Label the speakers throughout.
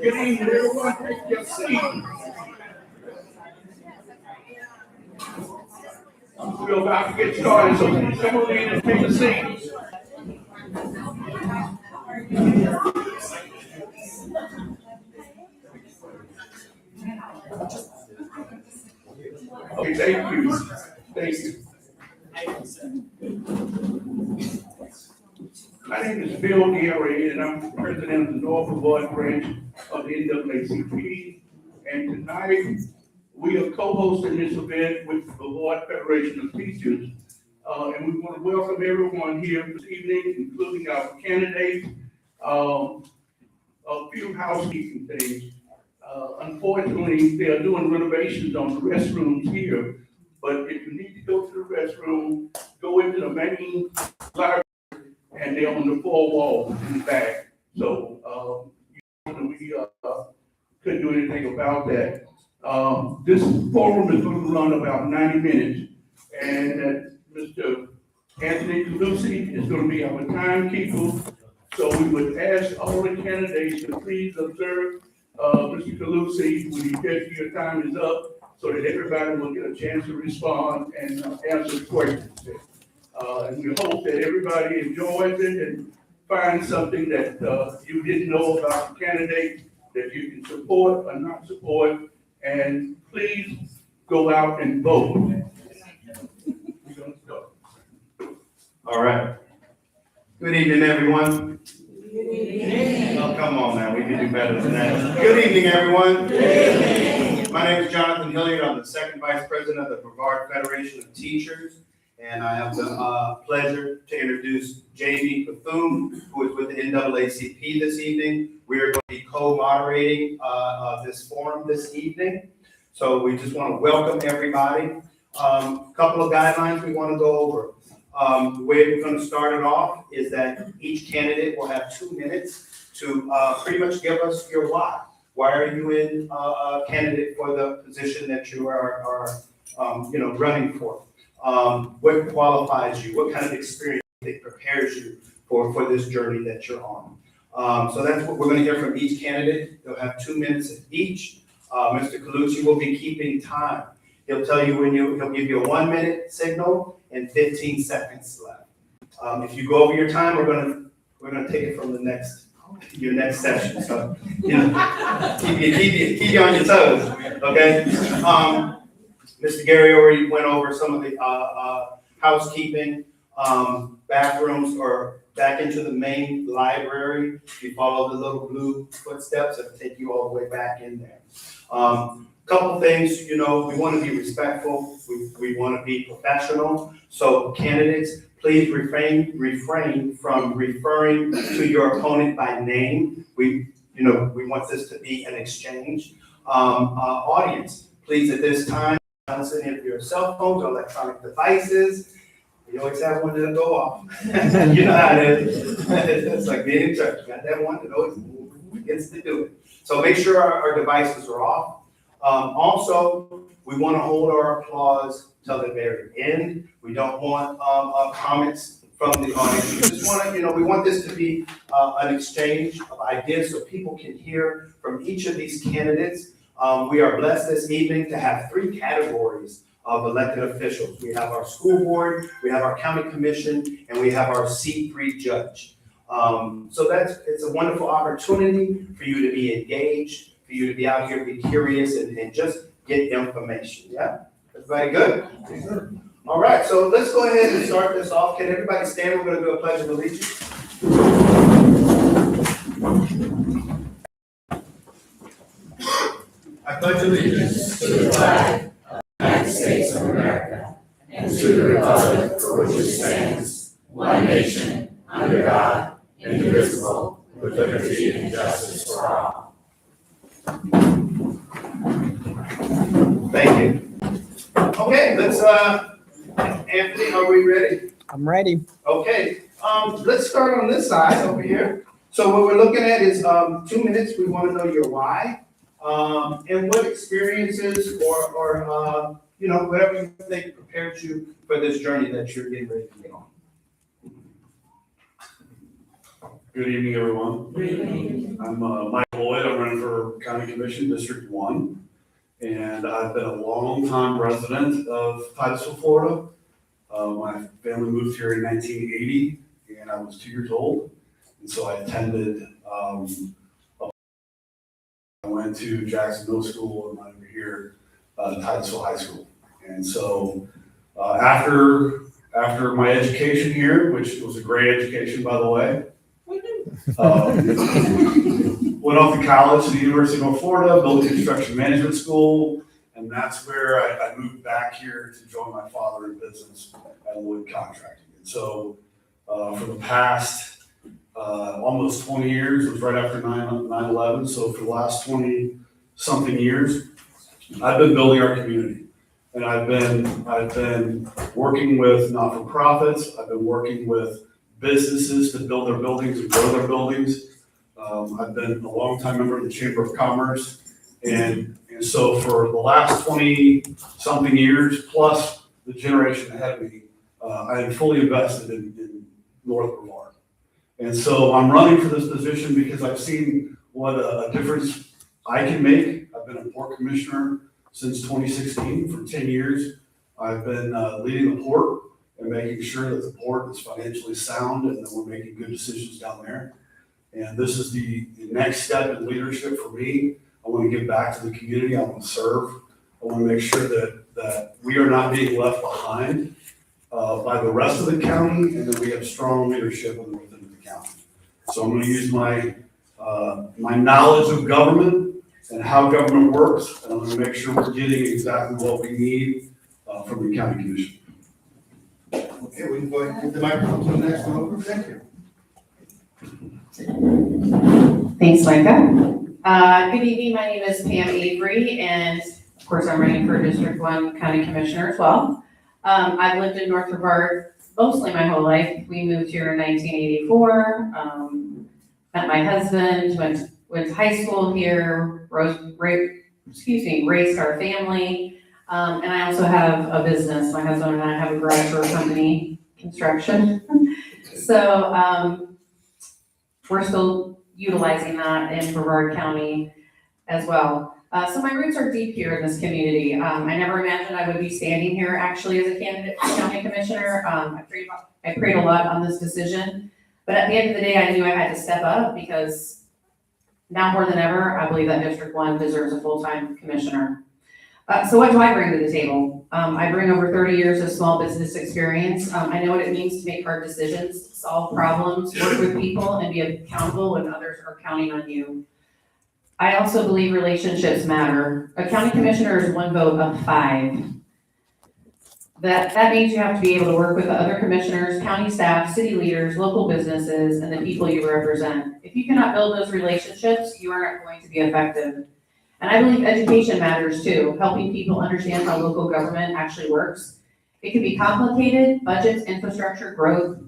Speaker 1: Good evening, everyone. Take your seat. We're about to get started, so please come on in and take a seat. Okay, thank you. Thank you. My name is Bill Gary, and I'm president of the North Brevard branch of the NAACP. And tonight, we are co-hosting this event with the Brevard Federation of Teachers. And we want to welcome everyone here this evening, including our candidates. A few housekeeping things. Unfortunately, they are doing renovations on the restrooms here. But if you need to go to the restroom, go into the main library, and they're on the four walls in the back. So we couldn't do anything about that. This forum is going to run about 90 minutes, and Mr. Anthony Calusi is going to be our timekeeper. So we would ask all the candidates to please observe Mr. Calusi when he tells you your time is up, so that everybody will get a chance to respond and answer questions. And we hope that everybody enjoys it and finds something that you didn't know about the candidate that you can support or not support. And please go out and vote. We're going to start.
Speaker 2: All right. Good evening, everyone. Good evening. Oh, come on now, we can do better than that. Good evening, everyone. Good evening. My name is Jonathan Hilliard. I'm the second vice president of the Brevard Federation of Teachers. And I have the pleasure to introduce Jamie Bethune, who is with the NAACP this evening. We are going to be co-moderating this forum this evening. So we just want to welcome everybody. A couple of guidelines we want to go over. The way we're going to start it off is that each candidate will have 2 minutes to pretty much give us your why. Why are you in candidate for the position that you are running for? What qualifies you? What kind of experience that prepares you for this journey that you're on? So that's what we're going to hear from each candidate. They'll have 2 minutes each. Mr. Calusi will be keeping time. He'll tell you he'll give you a 1-minute signal and 15 seconds left. If you go over your time, we're gonna take it from your next session. So, keep you on your toes, okay? Mr. Gary already went over some of the housekeeping. Bathrooms are back into the main library. If you follow the little blue footsteps, it'll take you all the way back in there. Couple things, we want to be respectful. We want to be professional. So candidates, please refrain from referring to your opponent by name. We want this to be an exchange. Audience, please at this time, silence any of your cell phones or electronic devices. You always have one that'll go off. You know how it is. It's like being in church. You got that one that always begins to do it. So make sure our devices are off. Also, we want to hold our applause till the very end. We don't want comments from the audience. We just want to, we want this to be an exchange of ideas so people can hear from each of these candidates. We are blessed this evening to have 3 categories of elected officials. We have our school board, we have our county commission, and we have our C3 judge. So it's a wonderful opportunity for you to be engaged, for you to be out here, be curious, and just get information. Yeah? Everybody good? Yes, all right, so let's go ahead and start this off. Can everybody stand? We're going to do a pledge of allegiance. I pledge allegiance to the flag of the United States of America and to the republic for which it stands, one nation, under God, indivisible, with liberty and justice for all. Thank you. Okay, let's, Anthony, are we ready?
Speaker 3: I'm ready.
Speaker 2: Okay, let's start on this side over here. So what we're looking at is 2 minutes. We want to know your why, and what experiences or whatever you think prepared you for this journey that you're getting ready to get on.
Speaker 1: Good evening, everyone.
Speaker 4: Good evening.
Speaker 1: I'm Mike Lloyd. I'm running for County Commission District 1. And I've been a long-time resident of Titusville, Florida. My family moved here in 1980, and I was 2 years old. And so I attended, I went to Jackson Middle School and over here, Titusville High School. And so after my education here, which was a great education, by the way, went off to college to the University of North Florida, built construction management school, and that's where I moved back here to join my father in business at wood contracting. And so for the past almost 20 years, it was right after 9/11, so for the last 20-something years, I've been building our community. And I've been working with not-for-profits, I've been working with businesses to build their buildings and grow their buildings. I've been a longtime member of the Chamber of Commerce, and so for the last 20-something years, plus the generation ahead of me, I am fully invested in North Brevard. And so I'm running for this position because I've seen what a difference I can make. I've been a port commissioner since 2016 for 10 years. I've been leading the port and making sure that the port is financially sound and that we're making good decisions down there. And this is the next step in leadership for me. I want to give back to the community. I want to serve. I want to make sure that we are not being left behind by the rest of the county, and that we have strong leadership within the county. So I'm going to use my knowledge of government and how government works, and I'm going to make sure we're getting exactly what we need from the county commission.
Speaker 2: Okay, we can go ahead and give the microphone to the next one over. Thank you.
Speaker 4: Thanks, Micah. Good evening, my name is Pam Avery, and of course, I'm running for District 1 County Commissioner as well. I've lived in North Brevard mostly my whole life. We moved here in 1984, met my husband, went to high school here, raised our family, and I also have a business. My husband and I have a garage door company, construction. So we're still utilizing that in Brevard County as well. So my roots are deep here in this community. I never imagined I would be standing here actually as a candidate for county commissioner. I prayed a lot on this decision, but at the end of the day, I knew I had to step up because now more than ever, I believe that District 1 deserves a full-time commissioner. So what do I bring to the table? I bring over 30 years of small business experience. I know what it means to make hard decisions, solve problems, work with people, and be accountable when others are counting on you. I also believe relationships matter. A county commissioner is one vote of 5. That means you have to be able to work with the other commissioners, county staff, city leaders, local businesses, and the people you represent. If you cannot build those relationships, you are not going to be effective. And I believe education matters too, helping people understand how local government actually works. It can be complicated: budgets, infrastructure, growth,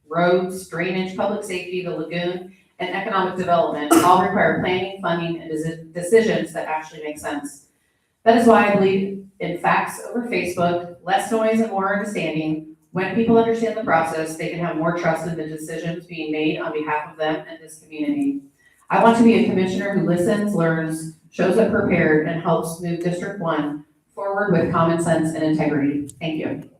Speaker 4: roads, drainage, public safety, the lagoon, and economic development all require planning, funding, and decisions that actually make sense. That is why I believe in facts over Facebook, less noise and more understanding. When people understand the process, they can have more trust in the decisions being made on behalf of them and this community. I want to be a commissioner who listens, learns, shows up prepared, and helps move District 1 forward with common sense and integrity. Thank you.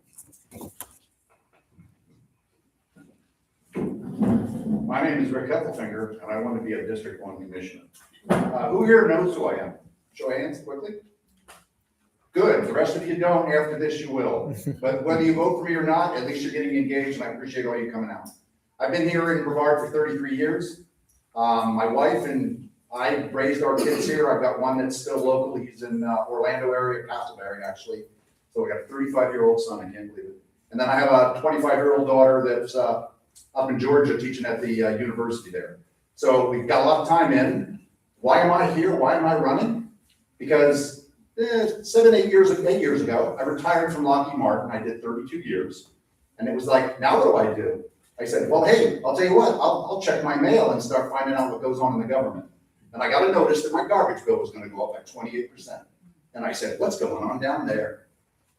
Speaker 2: My name is Rick Heffelfinger, and I want to be a District 1 commissioner. Who here knows who I am? Show of hands quickly. Good. The rest of you don't. After this, you will. But whether you vote for me or not, at least you're getting engaged, and I appreciate all you coming out. I've been here in Brevard for 33 years. My wife and I raised our kids here. I've got one that's still local. He's in Orlando area, Castleberry, actually. So we got a 35-year-old son. I can't believe it. And then I have a 25-year-old daughter that's up in Georgia teaching at the university there. So we've got a lot of time in. Why am I here? Why am I running? Because 8 years ago, I retired from Lockheed Martin. I did 32 years. And it was like, now what do I do? I said, well, hey, I'll tell you what, I'll check my mail and start finding out what goes on in the government. And I got a notice that my garbage bill was going to go up by 28%. And I said, what's going on down there?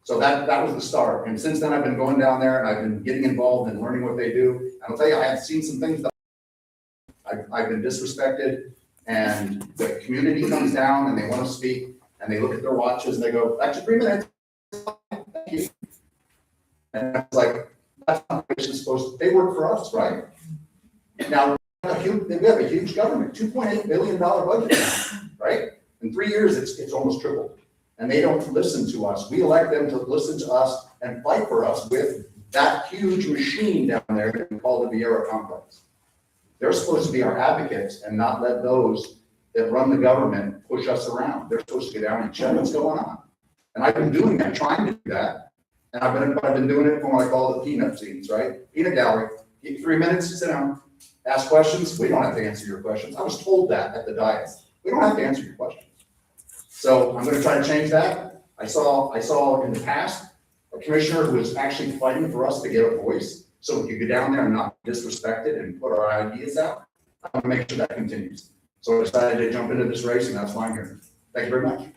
Speaker 2: So that was the start. And since then, I've been going down there and I've been getting involved and learning what they do. And I'll tell you, I have seen some things that I've been disrespected, and the community comes down and they want to speak and they look at their watches and they go, actually 3 minutes. Thank you. And it's like, that's not what it's supposed to, they work for us, right? Now, we have a huge government, $2.8 billion budget now, right? In 3 years, it's almost tripled. And they don't listen to us. We elect them to listen to us and fight for us with that huge machine down there that we call the Vieira Complex. They're supposed to be our advocates and not let those that run the government push us around. They're supposed to get down and check what's going on. And I've been doing that, trying to do that. And I've been doing it from what I call the peanut scenes, right? Peanut gallery. Give 3 minutes to sit down, ask questions. We don't have to answer your questions. I was told that at the diet. We don't have to answer your questions. So I'm going to try to change that. I saw in the past a commissioner who was actually fighting for us to get a voice so we could go down there and not be disrespected and put our ideas out. I'm going to make sure that continues. So I decided to jump into this race, and that's why I'm here. Thank you very much.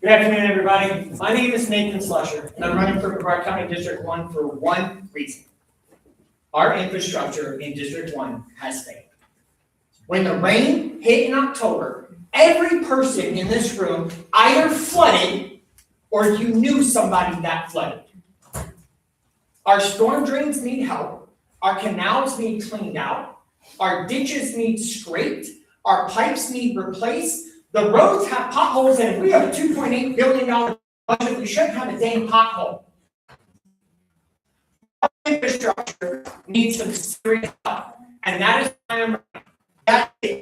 Speaker 3: Good afternoon, everybody. My name is Nathan Slusher, and I'm running for Brevard County District 1 for one reason. Our infrastructure in District 1 has failed. When the rain hit in October, every person in this room either flooded or you knew somebody that flooded. Our storm drains need help. Our canals need cleaned out. Our ditches need scraped. Our pipes need replaced. The roads have potholes, and if we have a $2.8 billion budget, we shouldn't have a dang pothole. Our infrastructure needs some serious help, and that is why I'm running.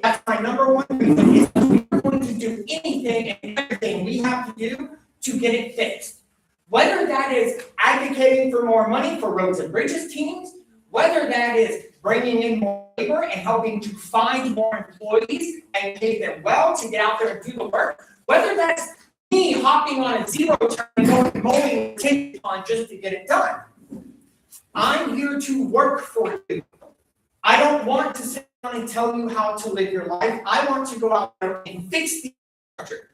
Speaker 3: That's my number one reason, is we're going to do anything and everything we have to do to get it fixed. Whether that is advocating for more money for roads and bridges teams, whether that is bringing in more labor and helping to find more employees and pay them well to get out there and do the work, whether that's me hopping on a zero turn and going and mowing a tin pond just to get it done. I'm here to work for you. I don't want to sit down and tell you how to live your life. I want to go out there and fix the infrastructure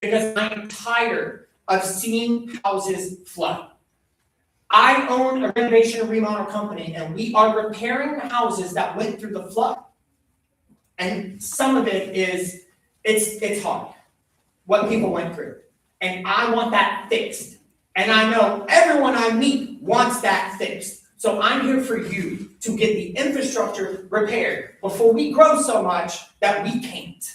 Speaker 3: because I am tired of seeing houses flood. I own a renovation and remodel company, and we are repairing houses that went through the flood. And some of it is, it's hard, what people went through. And I want that fixed. And I know everyone I meet wants that fixed. So I'm here for you to get the infrastructure repaired before we grow so much that we can't.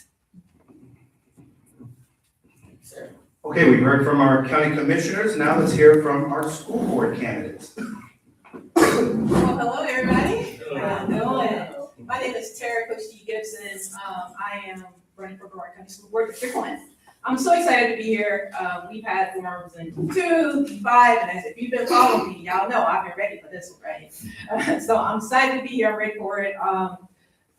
Speaker 2: Okay, we've heard from our county commissioners. Now let's hear from our school board candidates.
Speaker 5: Well, hello, everybody. How you doing? My name is Tara Coach G. Gibson. I am running for Brevard County School Board District 1. I'm so excited to be here. We've had forums in 2, 5, and as if you've been following me, y'all know I've been ready for this one, right? So I'm excited to be here. I'm ready for it.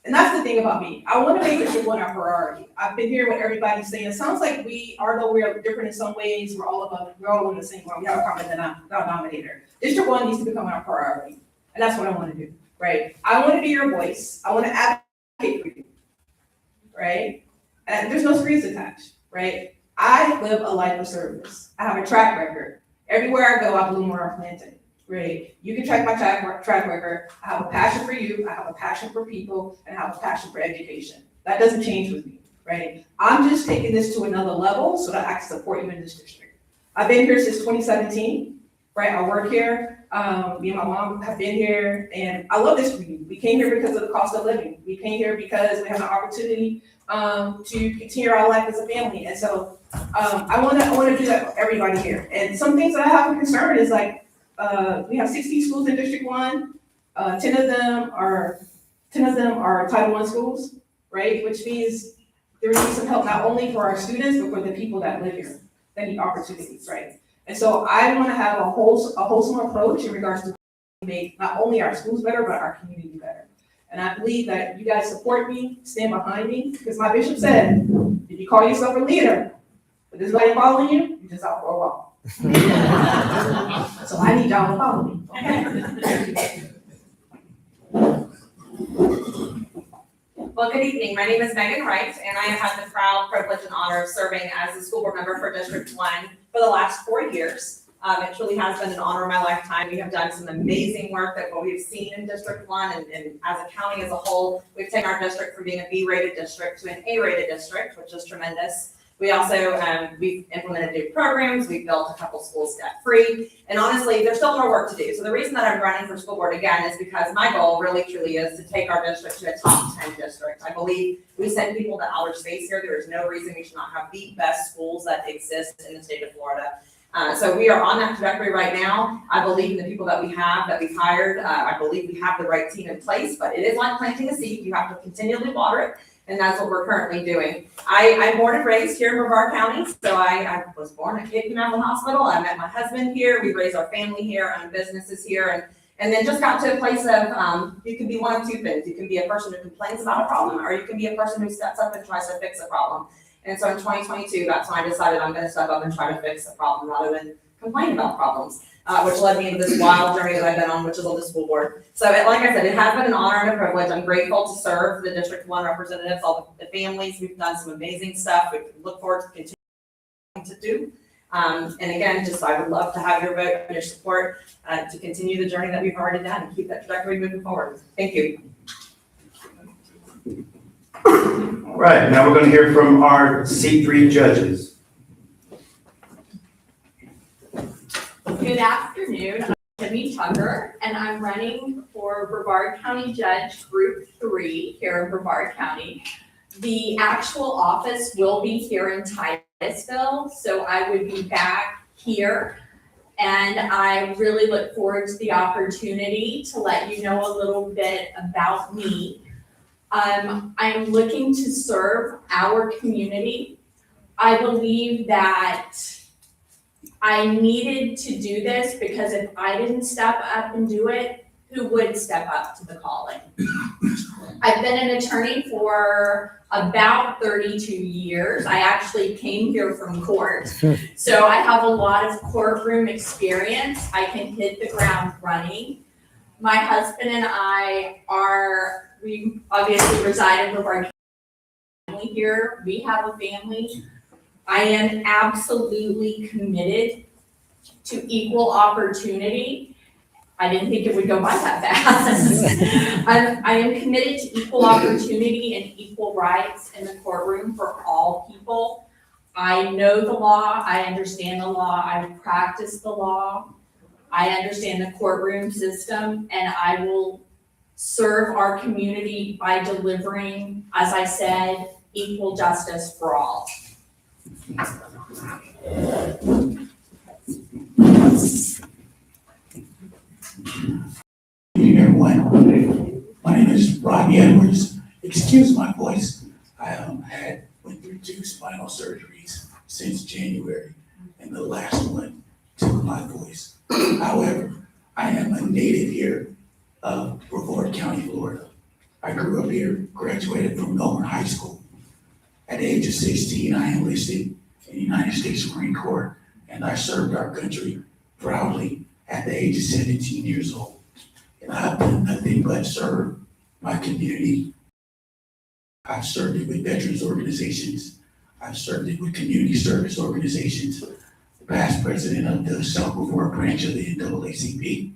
Speaker 5: And that's the thing about me. I want to make it one our priority. I've been hearing what everybody's saying. It sounds like although we're different in some ways, we're all in the same room. We have a common denominator. District 1 needs to become our priority. And that's what I want to do, right? I want to be your voice. I want to advocate for you, right? And there's no strings attached, right? I live a life of service. I have a track record. Everywhere I go, I bloom where I'm planted. Right. You can track my track record. I have a passion for you. I have a passion for people, and I have a passion for education. That doesn't change with me, right? I'm just taking this to another level so that I can support you in this district. I've been here since 2017, right? I work here. Me and my mom have been here, and I love this community. We came here because of the cost of living. We came here because we have an opportunity to continue our life as a family. And so I want to do that for everybody here. And some things that I have a concern is like, we have 60 schools in District 1. 10 of them are Title I schools, right? Which means there needs some help not only for our students, but for the people that live here, that need opportunities, right? And so I want to have a wholesome approach in regards to make not only our schools better, but our community better. And I believe that you guys support me, stand behind me, because my bishop said, if you call yourself a leader, but there's nobody following you, you're just out for a walk. So I need y'all to follow me, okay?
Speaker 6: Well, good evening. My name is Megan Wright, and I have had the proud privilege and honor of serving as the school board member for District 1 for the last 4 years. It truly has been an honor of my lifetime. We have done some amazing work that what we've seen in District 1 and as a county as a whole, we've taken our district from being a B-rated district to an A-rated district, which is tremendous. We also, we've implemented new programs, we've built a couple schools debt-free, and honestly, there's still more work to do. So the reason that I'm running for school board again is because my goal really truly is to take our district to a top 10 district. I believe we send people to outer space here. There is no reason we should not have the best schools that exist in the state of Florida. So we are on that trajectory right now. I believe in the people that we've hired. I believe we have the right team in place, but it is like planting a seed. You have to continually water it. And that's what we're currently doing. I'm born and raised here in Brevard County. So I was born at Cape Canaveral Hospital. I met my husband here. We raised our family here, own businesses here. And then just got to a place of, you can be one of two things. You can be a person who complains about a problem, or you can be a person who steps up and tries to fix a problem. And so in 2022, that's when I decided I'm going to step up and try to fix a problem rather than complain about problems. Which led me into this wild journey that I've been on, which is on the school board. So like I said, it has been an honor and a privilege. I'm grateful to serve the District 1 representatives, all the families. We've done some amazing stuff. We look forward to continuing to do. And again, I would love to have your vote and your support to continue the journey that we've already done and keep that trajectory moving forward. Thank you.
Speaker 2: All right, now we're going to hear from our C3 judges.
Speaker 7: Good afternoon, I'm Jimmy Tucker, and I'm running for Brevard County Judge Group 3 here in Brevard County. The actual office will be here in Titusville, so I would be back here. And I really look forward to the opportunity to let you know a little bit about me. I'm looking to serve our community. I believe that I needed to do this because if I didn't step up and do it, who would step up to the calling? I've been an attorney for about 32 years. I actually came here from court. So I have a lot of courtroom experience. I can hit the ground running. My husband and I we obviously reside in Brevard County here. We have a family. I am absolutely committed to equal opportunity. I didn't think it would go by that fast. I am committed to equal opportunity and equal rights in the courtroom for all people. I know the law, I understand the law, I've practiced the law, I understand the courtroom system, and I will serve our community by delivering, as I said, equal justice for all.
Speaker 8: Good evening, everyone. My name is Rodney Edwards. Excuse my voice. I went through 2 spinal surgeries since January, and the last one took my voice. However, I am a native here of Brevard County, Florida. I grew up here, graduated from Norman High School. At the age of 16, I enlisted in the United States Marine Corps, and I served our country proudly at the age of 17 years old. And I've done nothing but serve my community. I've served it with veterans organizations. I've served it with community service organizations. The past president of the South Brevard branch of the NAACP.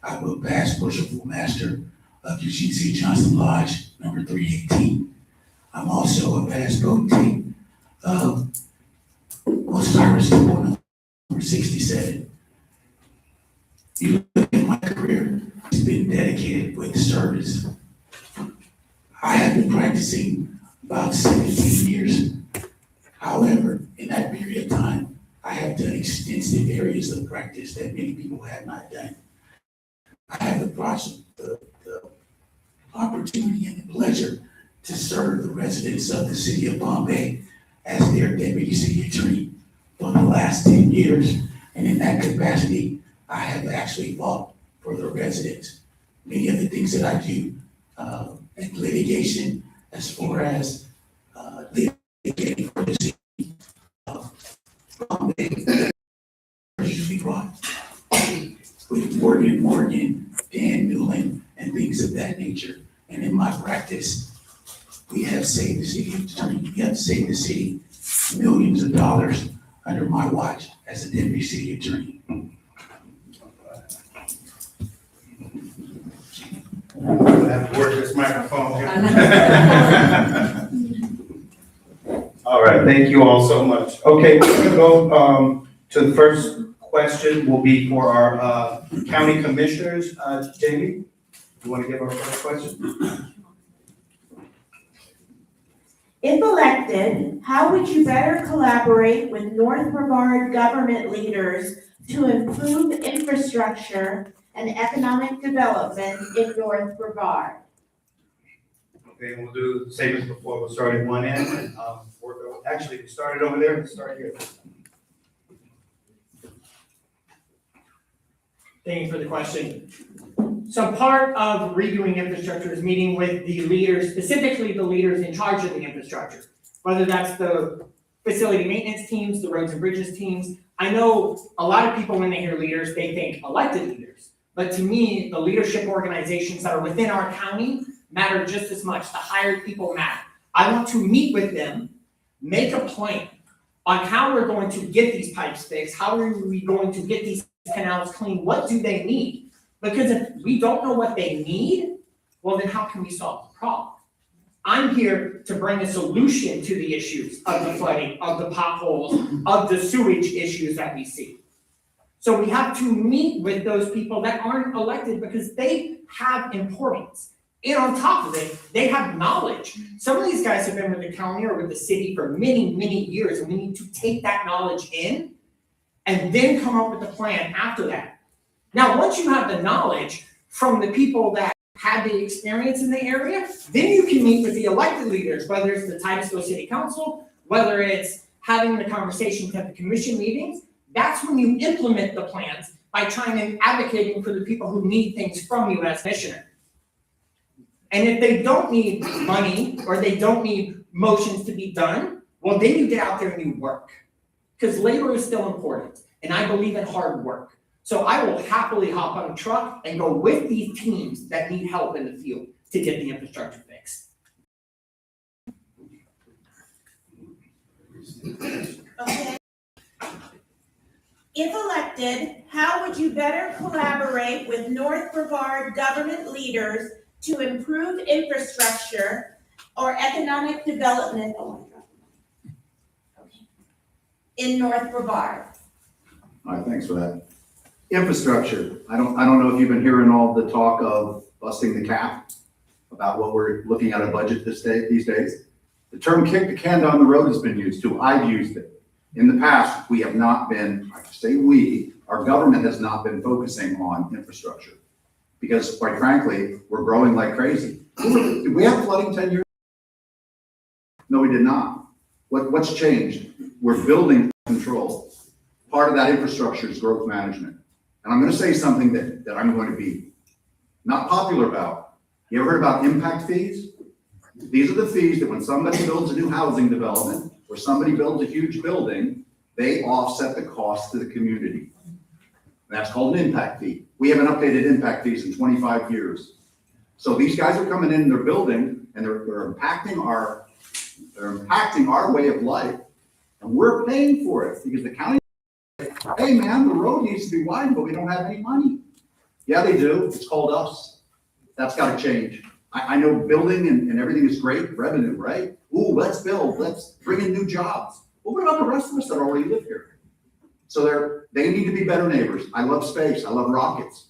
Speaker 8: I'm a past worshipful master of Eugene C. Johnson Lodge, number 318. I'm also a past devotee of Osiris Temple, number 67. You look at my career, it's been dedicated with service. I have been practicing about 17 years. However, in that period of time, I have done extensive areas of practice that many people have not done. I have the opportunity and the pleasure to serve the residents of the city of Bombay as their deputy city attorney for the last 10 years. And in that capacity, I have actually fought for the residents. Many of the things that I do in litigation, as far as litigating for the city of Bombay, usually brought with Morgan, Dan Newland, and things of that nature. And in my practice, we have saved the city attorney, we have saved the city millions of dollars under my watch as a deputy city attorney.
Speaker 2: I have to work this microphone. All right, thank you all so much. Okay, we're gonna go to the first question will be for our county commissioners. Jamie, you want to give our first question?
Speaker 9: If elected, how would you better collaborate with North Brevard government leaders to improve infrastructure and economic development in North Brevard?
Speaker 2: Okay, we'll do the same as before. We'll start at one end and work over. Actually, we started over there. Let's start here.
Speaker 3: Thank you for the question. So part of redoing infrastructure is meeting with the leaders, specifically the leaders in charge of the infrastructure, whether that's the facility maintenance teams, the roads and bridges teams. I know a lot of people, when they hear leaders, they think elected leaders. But to me, the leadership organizations that are within our county matter just as much. The hired people matter. I want to meet with them, make a plan on how we're going to get these pipes fixed, how are we going to get these canals clean, what do they need? Because if we don't know what they need, well, then how can we solve the problem? I'm here to bring a solution to the issues of the flooding, of the potholes, of the sewage issues that we see. So we have to meet with those people that aren't elected because they have importance. And on top of it, they have knowledge. Some of these guys have been with the county or with the city for many, many years, and we need to take that knowledge in and then come up with a plan after that. Now, once you have the knowledge from the people that had the experience in the area, then you can meet with the elected leaders, whether it's the Titusville City Council, whether it's having the conversations at the commission meetings. That's when you implement the plans by trying and advocating for the people who need things from you as commissioner. And if they don't need money or they don't need motions to be done, well, then you get out there and you work. Because labor is still important, and I believe in hard work. So I will happily hop on a truck and go with these teams that need help in the field to get the infrastructure fixed.
Speaker 9: Okay. If elected, how would you better collaborate with North Brevard government leaders to improve infrastructure or economic development in North Brevard?
Speaker 10: All right, thanks for that. Infrastructure, I don't know if you've been hearing all the talk of busting the cap about what we're looking at a budget these days. The term kick the can down the road has been used too. I've used it. In the past, we have not been, I say we, our government has not been focusing on infrastructure. Because quite frankly, we're growing like crazy. Did we have flooding 10 years? No, we did not. What's changed? We're building control. Part of that infrastructure is growth management. And I'm gonna say something that I'm going to be not popular about. You ever heard about impact fees? These are the fees that when somebody builds a new housing development or somebody builds a huge building, they offset the cost to the community. That's called an impact fee. We haven't updated impact fees in 25 years. So these guys are coming in and they're building and they're impacting our way of life. And we're paying for it because the county, hey man, the road needs to be widened, but we don't have any money. Yeah, they do. It's called us. That's got to change. I know building and everything is great, revenue, right? Ooh, let's build, let's bring in new jobs. Well, what about the rest of us that already live here? So they need to be better neighbors. I love space, I love rockets.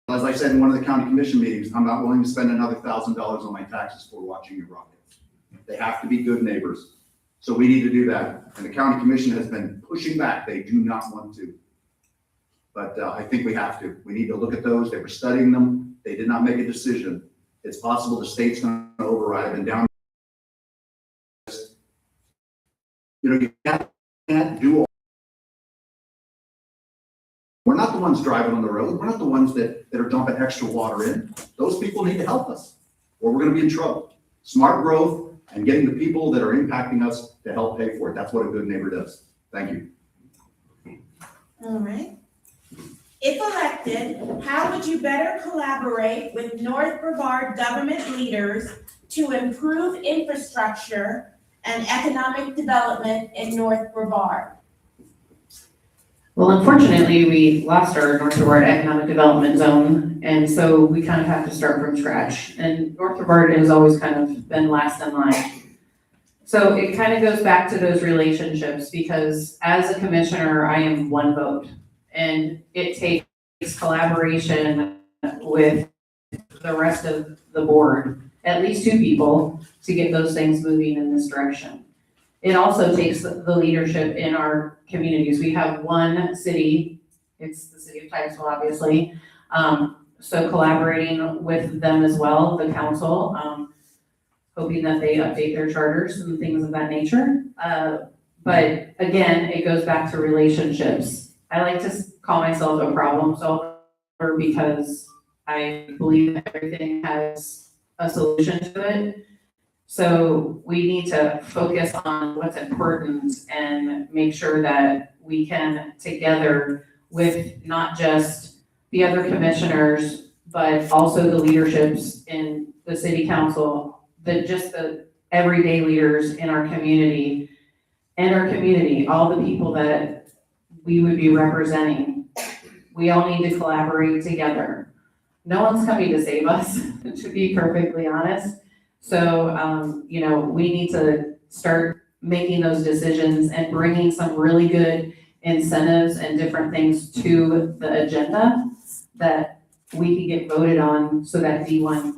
Speaker 10: As I said in one of the county commission meetings, I'm not willing to spend another $1,000 on my taxes for watching your rockets. They have to be good neighbors. So we need to do that. And the county commission has been pushing back. They do not want to. But I think we have to. We need to look at those. They were studying them. They did not make a decision. It's possible the state's going to override and down. You can't do all. We're not the ones driving on the road. We're not the ones that are dumping extra water in. Those people need to help us or we're going to be in trouble. Smart growth and getting the people that are impacting us to help pay for it. That's what a good neighbor does. Thank you.
Speaker 9: All right. If elected, how would you better collaborate with North Brevard government leaders to improve infrastructure and economic development in North Brevard?
Speaker 4: Well, unfortunately, we lost our North Brevard Economic Development Zone, and so we kind of have to start from scratch. And North Brevard has always kind of been last in line. So it kind of goes back to those relationships because as a commissioner, I am one vote. And it takes collaboration with the rest of the board, at least 2 people, to get those things moving in this direction. It also takes the leadership in our communities. We have one city, it's the city of Titusville, obviously. So collaborating with them as well, the council, hoping that they update their charters and things of that nature. But again, it goes back to relationships. I like to call myself a problem solver because I believe that everything has a solution to it. So we need to focus on what's important and make sure that we can together with not just the other commissioners, but also the leaderships in the city council, the everyday leaders in our community all the people that we would be representing. We all need to collaborate together. No one's coming to save us, to be perfectly honest. So, we need to start making those decisions and bringing some really good incentives and different things to the agenda that we can get voted on so that D1,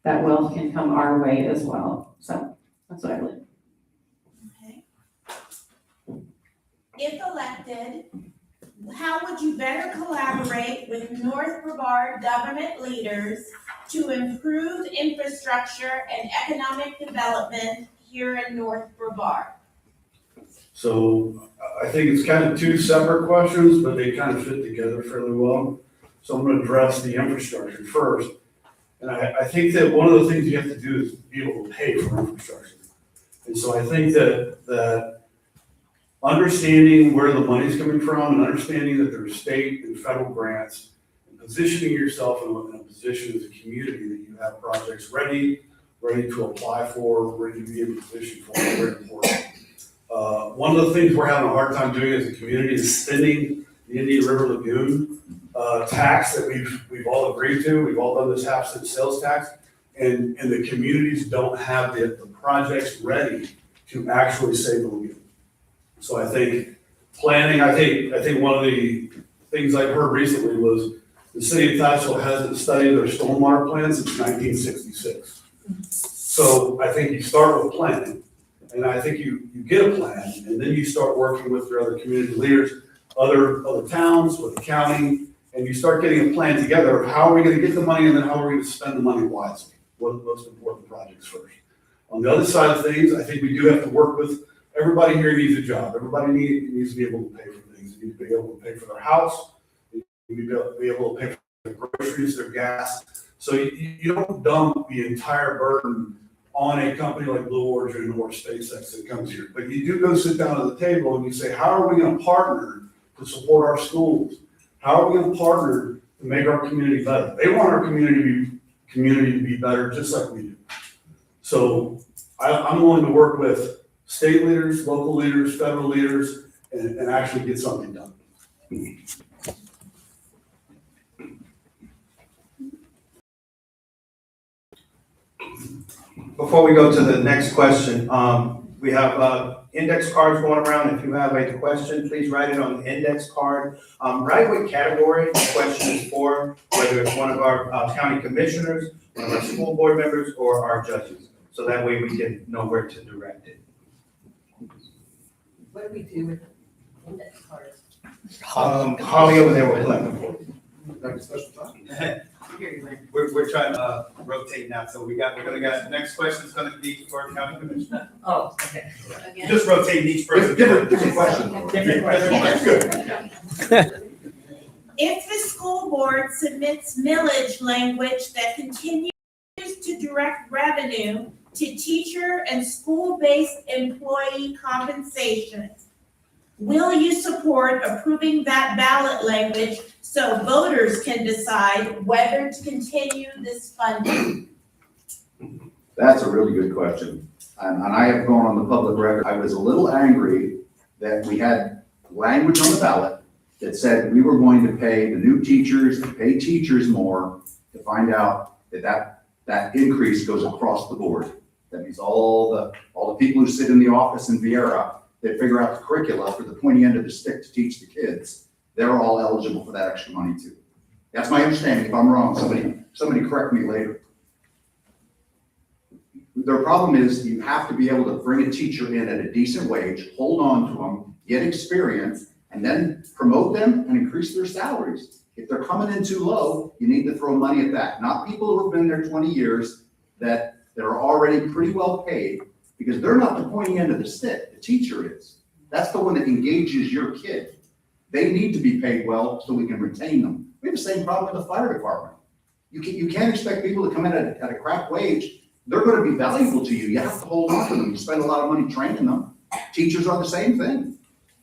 Speaker 4: that wealth can come our way as well. So that's what I believe.
Speaker 9: Okay. If elected, how would you better collaborate with North Brevard government leaders to improve infrastructure and economic development here in North Brevard?
Speaker 11: So I think it's kind of 2 separate questions, but they kind of fit together fairly well. So I'm going to address the infrastructure first. And I think that one of the things you have to do is be able to pay for infrastructure. And so I think that understanding where the money's coming from and understanding that there's state and federal grants and positioning yourself in a position as a community that you have projects ready to apply for, ready to be in position for, is very important. One of the things we're having a hard time doing as a community is spending the Indian River Lagoon, tax that we've all agreed to. We've all done this half-cent sales tax. And the communities don't have the projects ready to actually save the lagoon. So I think planning, I think one of the things I've heard recently was the city of Tazewell hasn't studied their stormwater plan since 1966. So I think you start with planning, and I think you get a plan, and then you start working with your other community leaders, other towns, with the county, and you start getting a plan together of how are we gonna get the money, and then how are we gonna spend the money wisely. What are the most important projects first? On the other side of things, I think we do have to work with, everybody here needs a job. Everybody needs to be able to pay for things. They need to be able to pay for their house. They need to be able to pay for their groceries, their gas. So you don't dump the entire burden on a company like Blue Origin or SpaceX that comes here. But you do go sit down at the table and you say, how are we gonna partner to support our schools? How are we gonna partner to make our community better? They want our community to be better, just like we do. So I'm willing to work with state leaders, local leaders, federal leaders, and actually get something done.
Speaker 2: Before we go to the next question, we have index cards going around. If you have a question, please write it on the index card. Write what category the question is for, whether it's one of our county commissioners, one of our school board members, or our judges. So that way we can know where to direct it.
Speaker 6: What do we do with index cards?
Speaker 2: Holly over there will collect them for you.
Speaker 6: Here you went.
Speaker 2: We're trying to rotate now, so we're gonna get, the next question is gonna be for county commissioner.
Speaker 6: Oh, okay.
Speaker 5: Again?
Speaker 2: Just rotate each person.
Speaker 10: Different question.
Speaker 6: Different question.
Speaker 2: That's good.
Speaker 9: If the school board submits millage language that continues to direct revenue to teacher and school-based employee compensation, will you support approving that ballot language so voters can decide whether to continue this funding?
Speaker 10: That's a really good question. And I have gone on the public record. I was a little angry that we had language on the ballot that said we were going to pay the new teachers, pay teachers more, to find out that increase goes across the board. That means all the people who sit in the office in Viera that figure out the curricula for the pointy end of the stick to teach the kids, they're all eligible for that extra money too. That's my understanding. If I'm wrong, somebody correct me later. Their problem is you have to be able to bring a teacher in at a decent wage, hold on to them, get experience, and then promote them and increase their salaries. If they're coming in too low, you need to throw money at that. Not people who have been there 20 years that are already pretty well paid, because they're not the pointy end of the stick. The teacher is. That's the one that engages your kid. They need to be paid well so we can retain them. We have the same problem with the fire department. You can't expect people to come in at a crap wage. They're going to be valuable to you. You have to hold on to them. You spend a lot of money training them. Teachers are the same thing.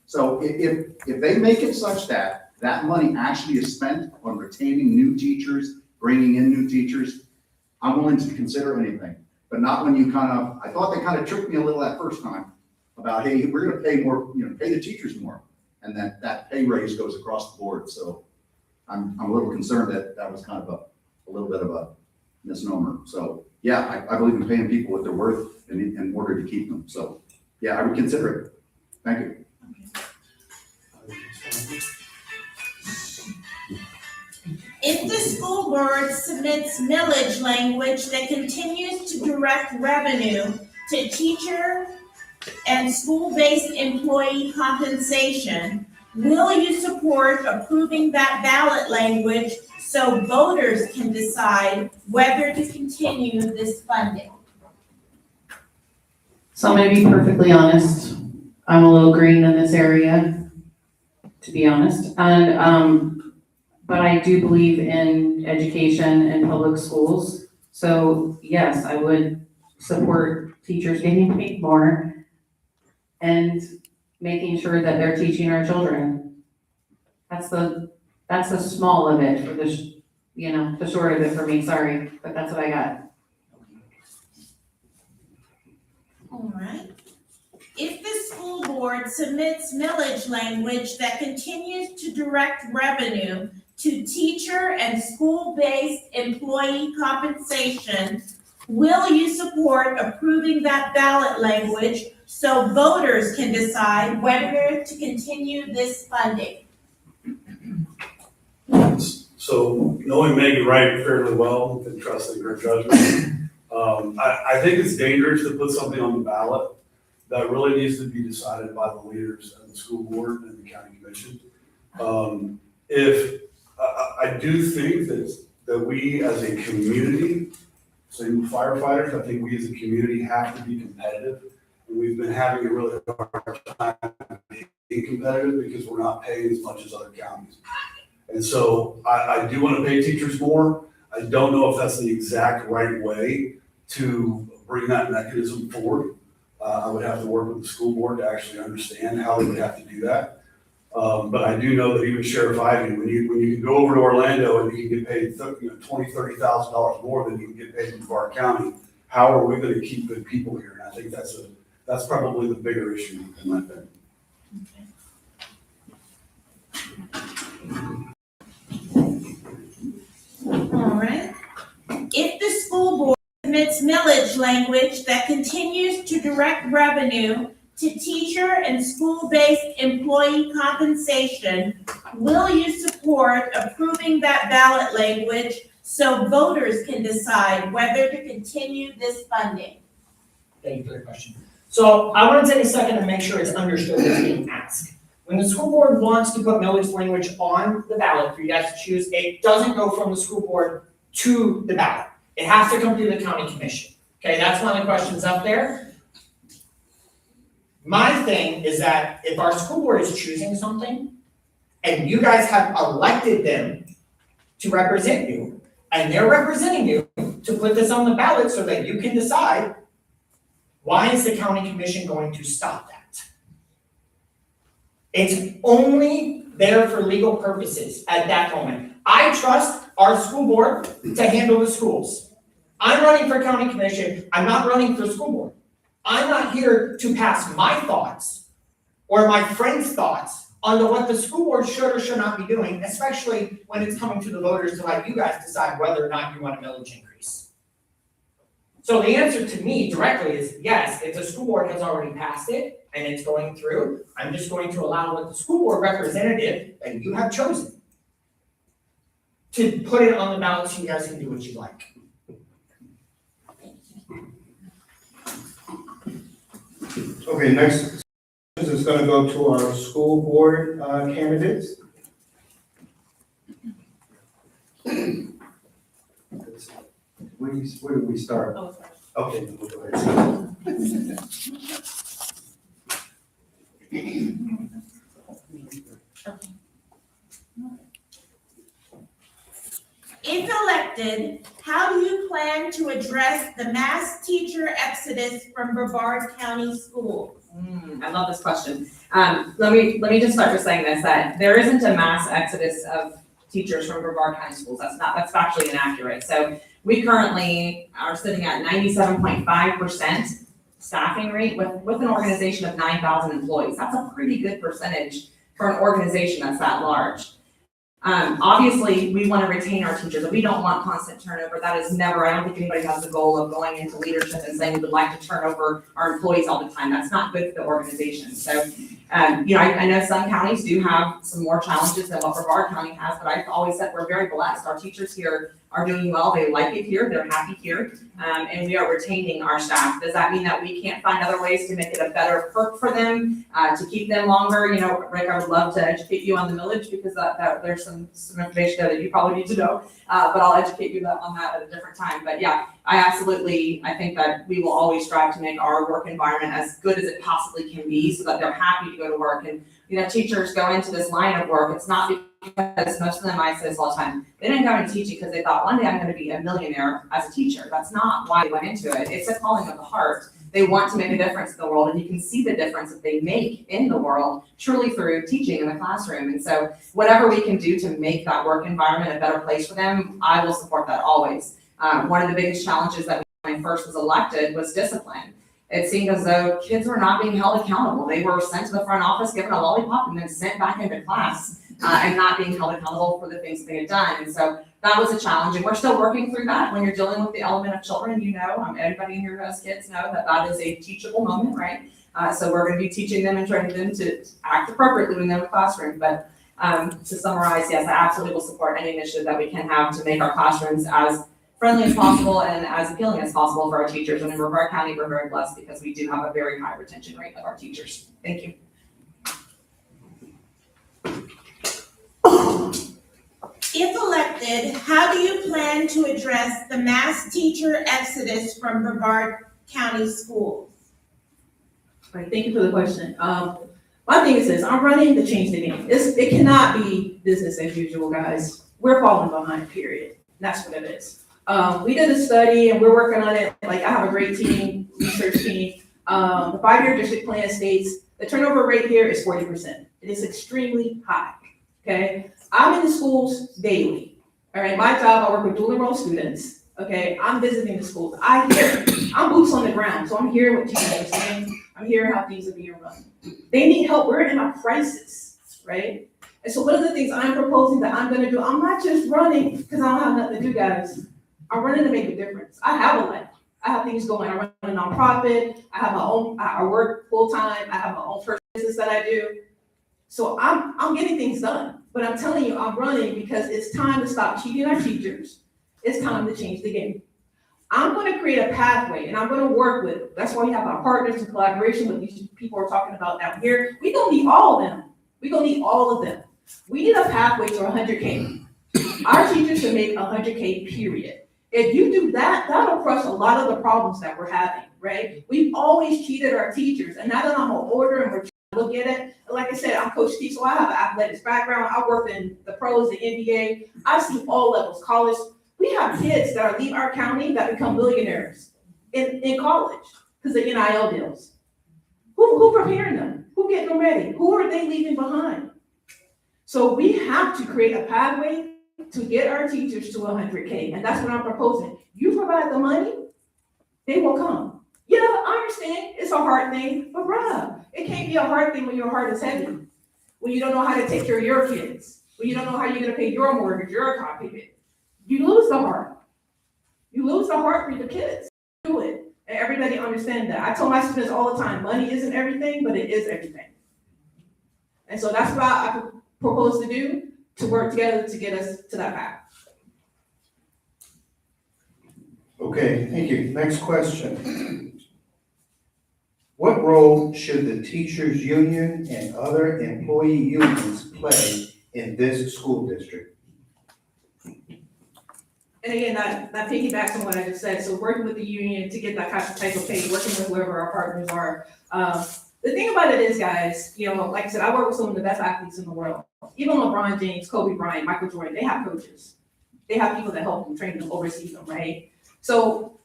Speaker 10: So if they make it such that that money actually is spent on retaining new teachers, bringing in new teachers, I'm willing to consider anything. But not when I thought they kind of tricked me a little that first time about, hey, we're going to pay more, pay the teachers more. And that pay raise goes across the board. So I'm a little concerned that was kind of a little bit of a misnomer. So yeah, I believe in paying people what they're worth in order to keep them. So yeah, I would consider it. Thank you.
Speaker 9: If the school board submits millage language that continues to direct revenue to teacher and school-based employee compensation, will you support approving that ballot language so voters can decide whether to continue this funding?
Speaker 4: So I'm gonna be perfectly honest, I'm a little green in this area, to be honest. And, but I do believe in education and public schools. So yes, I would support teachers getting paid more and making sure that they're teaching our children. That's the small of it for the, the short of it for me, sorry, but that's what I got.
Speaker 9: All right. If the school board submits millage language that continues to direct revenue to teacher and school-based employee compensation, will you support approving that ballot language so voters can decide whether to continue this funding?
Speaker 11: So knowing Megan Wright fairly well and trusting her judgment, I think it's dangerous to put something on the ballot that really needs to be decided by the leaders of the school board and the county commission. I do think that we as a community, same with firefighters, I think we as a community have to be competitive. And we've been having a really hard time being competitive because we're not paying as much as other counties. And so I do want to pay teachers more. I don't know if that's the exact right way to bring that mechanism forward. I would have to work with the school board to actually understand how they would have to do that. But I do know that even Sheriff Ivey, when you can go over to Orlando and you can get paid $20,000, $30,000 more than you can get paid in Brevard County, how are we going to keep good people here? And I think that's probably the bigger issue in my opinion.
Speaker 9: All right. If the school board submits millage language that continues to direct revenue to teacher and school-based employee compensation, will you support approving that ballot language so voters can decide whether to continue this funding?
Speaker 3: Thank you for the question. So I want to take a second to make sure it's understood what's being asked. When the school board wants to put millage language on the ballot for you guys to choose, it doesn't go from the school board to the ballot. It has to come through the county commission. Okay, that's one of the questions up there. My thing is that if our school board is choosing something and you guys have elected them to represent you and they're representing you to put this on the ballot so that you can decide, why is the county commission going to stop that? It's only there for legal purposes at that moment. I trust our school board to handle the schools. I'm running for county commission. I'm not running for school board. I'm not here to pass my thoughts or my friends' thoughts on what the school board should or should not be doing, especially when it's coming to the voters to let you guys decide whether or not you want a millage increase. So the answer to me directly is yes, if the school board has already passed it and it's going through, I'm just going to allow what the school board representative that you have chosen to put it on the ballot so you guys can do what you like.
Speaker 2: Okay, next is going to go to our school board candidates. Where do we start? Okay, we'll go ahead.
Speaker 9: If elected, how do you plan to address the mass teacher exodus from Brevard County schools?
Speaker 6: I love this question. Let me just start with saying this, that there isn't a mass exodus of teachers from Brevard County schools. That's factually inaccurate. So we currently are sitting at 97.5% staffing rate with an organization of 9,000 employees. That's a pretty good percentage for an organization that's that large. Obviously, we want to retain our teachers, and we don't want constant turnover. That is never, I don't think anybody has the goal of going into leadership and saying we would like to turn over our employees all the time. That's not good for the organization. So, I know some counties do have some more challenges than what Brevard County has, but I've always said we're very blessed. Our teachers here are doing well. They like it here. They're happy here. And we are retaining our staff. Does that mean that we can't find other ways to make it a better perk for them, to keep them longer? Rick, I would love to educate you on the millage because that there's some information there that you probably need to know. But I'll educate you on that at a different time. But yeah, I think that we will always strive to make our work environment as good as it possibly can be so that they're happy to go to work. And, teachers go into this line of work. It's not because most of them, I say this all the time, they didn't go into teaching because they thought one day I'm going to be a millionaire as a teacher. That's not why they went into it. It's a calling of the heart. They want to make a difference in the world, and you can see the difference that they make in the world truly through teaching in the classroom. And so whatever we can do to make that work environment a better place for them, I will support that always. One of the biggest challenges that when I first was elected was discipline. it seemed as though kids were not being held accountable. They were sent to the front office, given a lollipop, and then sent back into class, and not being held accountable for the things they had done. And so that was a challenge, and we're still working through that. When you're dealing with the element of children, everybody in here who has kids know that that is a teachable moment, right? So we're gonna be teaching them and training them to act appropriately when they're in the classroom. But to summarize, yes, I absolutely will support any initiative that we can have to make our classrooms as friendly as possible and as appealing as possible for our teachers. And in Brevard County, we're very blessed because we do have a very high retention rate of our teachers. Thank you.
Speaker 9: If elected, how do you plan to address the mass teacher exodus from Brevard County schools?
Speaker 5: Right, thank you for the question. My thing is this, I'm running to change the game. It cannot be business as usual, guys. We're falling behind, period. That's what it is. We did a study and we're working on it. Like, I have a great team, research team. The 5-year district plan states the turnover rate here is 40%. It is extremely high, okay? I'm in the schools daily, all right? My job, I work with dual enrolled students, okay? I'm visiting the schools. I'm boots on the ground, so I'm hearing what teachers are saying. I'm hearing how things are being run. They need help. We're in a crisis, right? And so one of the things I'm proposing that I'm gonna do, I'm not just running because I don't have nothing to do, guys. I'm running to make a difference. I have a life. I have things going. I run a nonprofit. I have my own, I work full-time. I have my own personal business that I do. So I'm getting things done. But I'm telling you, I'm running because it's time to stop cheating our teachers. It's time to change the game. I'm gonna create a pathway and I'm gonna work with, that's why we have our partners in collaboration with these people we're talking about down here. We don't need all of them. We don't need all of them. We need a pathway to 100K. Our teachers should make 100K, period. If you do that, that'll crush a lot of the problems that we're having, right? We've always cheated our teachers, and now that I'm on order and we're trying to look at it, like I said, I'm Coach T, so I have an athletics background. I work in the pros, the NBA. I see all levels, college. We have kids that are leave our county that become millionaires in college because of NIL deals. Who preparing them? Who getting them ready? Who are they leaving behind? So we have to create a pathway to get our teachers to 100K, and that's what I'm proposing. You provide the money, they will come. Yeah, I understand it's a hard thing, but bruh, it can't be a hard thing when your heart is heavy, when you don't know how to take care of your kids, when you don't know how you're gonna pay your mortgage, your car payment. You lose the heart. You lose the heart for your kids. Do it, and everybody understand that. I tell my students all the time, money isn't everything, but it is everything. And so that's what I propose to do, to work together to get us to that path.
Speaker 2: Okay, thank you. Next question. What role should the teachers' union and other employee unions play in this school district?
Speaker 5: And again, that piggybacks on what I just said. So working with the union to get that type of pay, working with whoever our partners are. The thing about it is, guys, like I said, I work with some of the best athletes in the world. Even LeBron James, Kobe Bryant, Michael Jordan, they have coaches. They have people that help them, train them, oversee them, right? So,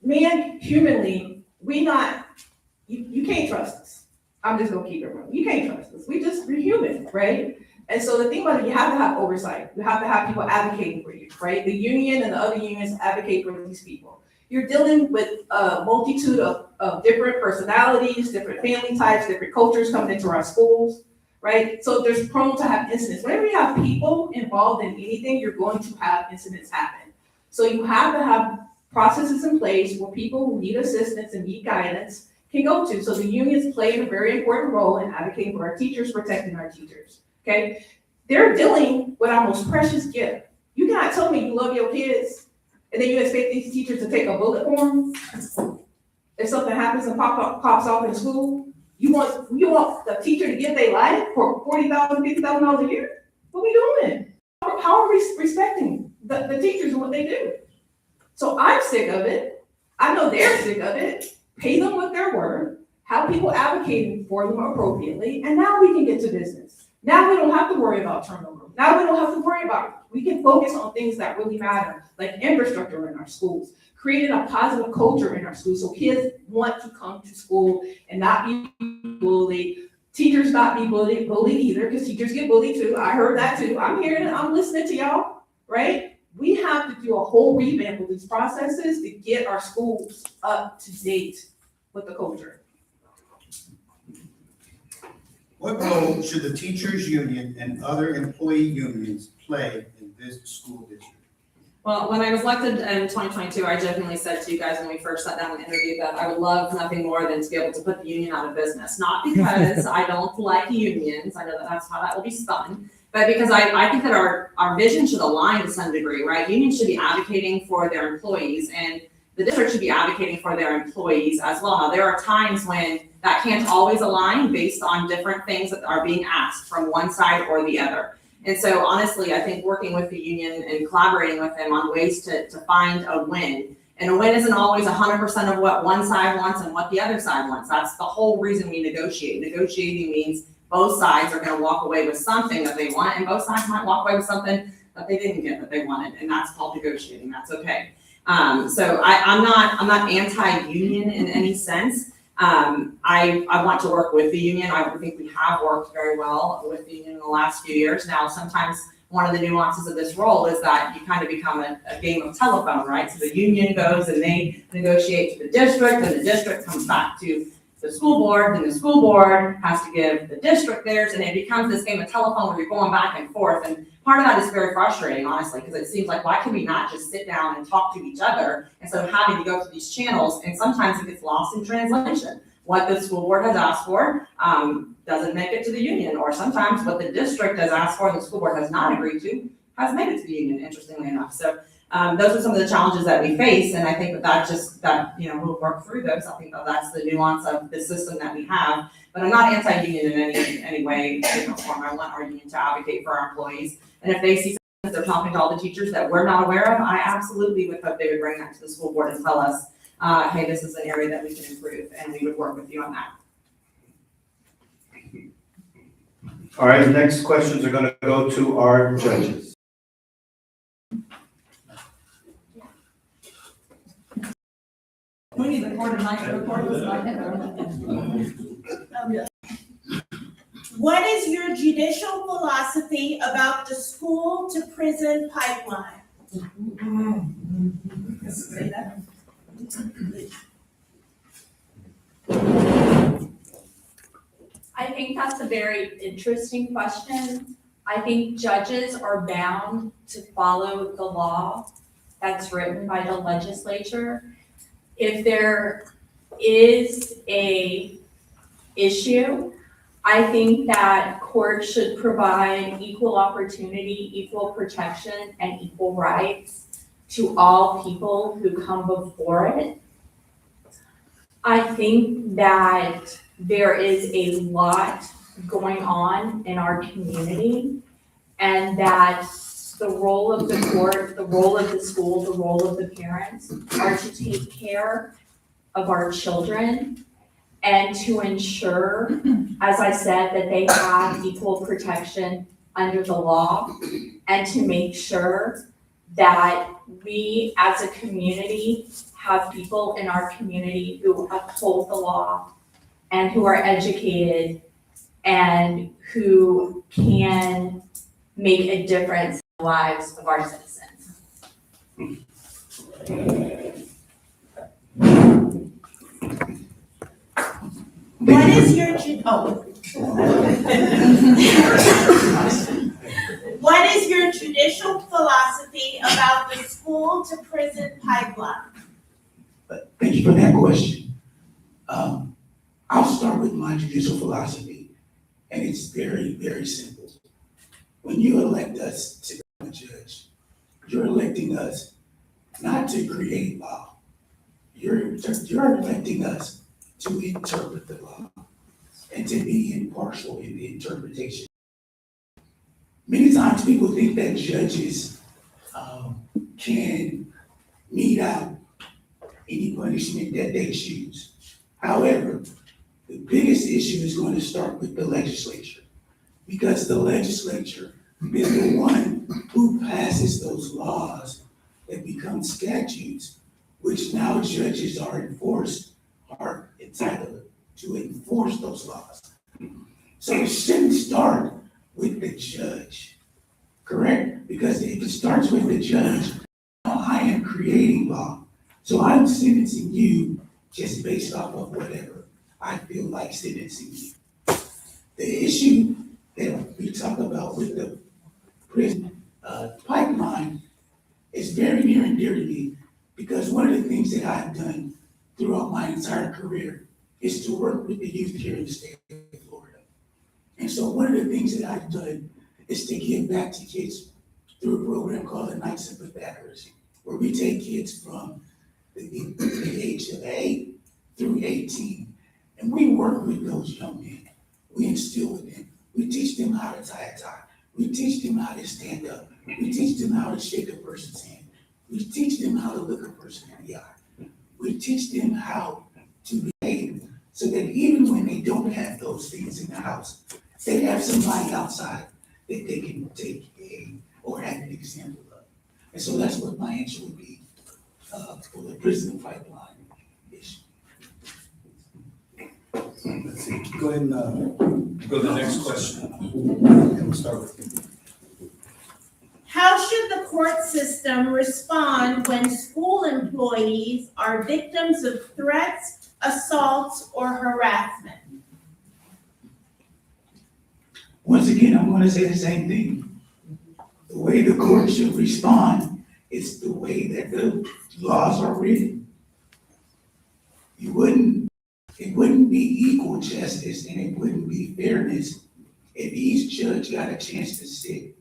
Speaker 5: man, humanly, you can't trust us. I'm just gonna keep it real. You can't trust us. We're human, right? And so the thing about it, you have to have oversight. You have to have people advocating for you, right? The union and the other unions advocate for these people. You're dealing with a multitude of different personalities, different family types, different cultures coming into our schools, right? So there's prone to have incidents. Whenever you have people involved in anything, you're going to have incidents happen. So you have to have processes in place where people who need assistance and need guidance can go to. So the unions play a very important role in advocating for our teachers, protecting our teachers, okay? They're dealing with our most precious gift. You cannot tell me you love your kids and then you expect these teachers to take a bullet for them? If something happens and pops off in school, you want the teacher to give their life for $40,000, $50,000 a year? What are we doing? How are we respecting the teachers and what they do? So I'm sick of it. I know they're sick of it. Pay them what they're worth, have people advocating for them appropriately, and now we can get to business. Now we don't have to worry about turnover. Now we don't have to worry about it. We can focus on things that really matter, like infrastructure in our schools, creating a positive culture in our schools so kids want to come to school and not be bullied. Teachers not be bullied either, because teachers get bullied too. I heard that too. I'm hearing it, I'm listening to y'all, right? We have to do a whole revamp of these processes to get our schools up to date with the culture.
Speaker 12: What role should the teachers' union and other employee unions play in this school district?
Speaker 6: Well, when I was elected in 2022, I definitely said to you guys when we first sat down and interviewed that I would love nothing more than to be able to put the union out of business. Not because I don't like unions, I know that that's how that will be spun, but because I think that our vision should align to some degree, right? Unions should be advocating for their employees, and the district should be advocating for their employees as well. Now, there are times when that can't always align based on different things that are being asked from one side or the other. And so honestly, I think working with the union and collaborating with them on ways to find a win. And a win isn't always 100% of what one side wants and what the other side wants. That's the whole reason we negotiate. Negotiating means both sides are gonna walk away with something that they want, and both sides might walk away with something that they didn't get that they wanted, and that's called negotiating. That's okay. So I'm not anti-union in any sense. I want to work with the union. I think we have worked very well with the union in the last few years. Now, sometimes one of the nuances of this role is that you kind of become a game of telephone, right? So the union goes and they negotiate to the district, and the district comes back to the school board, and the school board has to give the district theirs, and it becomes this game of telephone where you're going back and forth. And part of that is very frustrating, honestly, because it seems like, why can we not just sit down and talk to each other instead of having to go through these channels? And sometimes it gets lost in translation. What the school board has asked for doesn't make it to the union, or sometimes what the district has asked for and the school board has not agreed to has made it to the union, interestingly enough. So those are some of the challenges that we face, and I think that we'll work through those. I think that's the nuance of the system that we have. But I'm not anti-union in any way, shape, or form. I want our union to advocate for our employees, and if they see something that they're talking to all the teachers that we're not aware of, I absolutely would hope they would bring that to the school board and tell us, hey, this is an area that we can improve, and we would work with you on that.
Speaker 2: All right, next questions are gonna go to our judges.
Speaker 5: We need to record this
Speaker 9: What is your judicial philosophy about the school to prison pipeline?
Speaker 7: I think that's a very interesting question. I think judges are bound to follow the law that's written by the legislature. If there is a issue, I think that courts should provide equal opportunity, equal protection, and equal rights to all people who come before it. I think that there is a lot going on in our community, and that the role of the court, the role of the school, the role of the parents are to take care of our children and to ensure, as I said, that they have equal protection under the law, and to make sure that we as a community have people in our community who uphold the law and who are educated and who can make a difference in the lives of our citizens.
Speaker 9: What is your, What is your judicial philosophy about the school to prison pipeline?
Speaker 8: Thank you for that question. I'll start with my judicial philosophy, and it's very, very simple. When you elect us to become a judge, you're electing us not to create law. You're electing us to interpret the law and to be impartial in the interpretation. Many times people think that judges can mete out any punishment that they choose. However, the biggest issue is going to start with the legislature, because the legislature is the one who passes those laws that become statutes, which now judges are entitled to enforce those laws. So it shouldn't start with the judge, correct? Because Because if it starts with the judge, I am creating law. So I'm sentencing you just based off of whatever I feel like sentencing you. The issue that we talk about with the prison pipeline is very near and dear to me, because one of the things that I've done throughout my entire career is to work with the youth here in the state of Florida. And so one of the things that I've done is to give back to kids through a program called the Night of Pythagoras, where we take kids from the age of 8 through 18, and we work with those young men. We instill with them. We teach them how to tie a tie. We teach them how to stand up. We teach them how to shake a person's hand. We teach them how to look a person in the eye. We teach them how to behave, so that even when they don't have those things in the house, they have somebody outside that they can take or have an example of. And so that's what my answer would be for the prison pipeline issue.
Speaker 12: Let's see, go ahead and go to the next question. And we'll start with you.
Speaker 9: How should the court system respond when school employees are victims of threats, assaults, or harassment?
Speaker 8: Once again, I'm going to say the same thing. The way the court should respond is the way that the laws are written. It wouldn't be equal justice, and it wouldn't be fairness if each judge got a chance to sit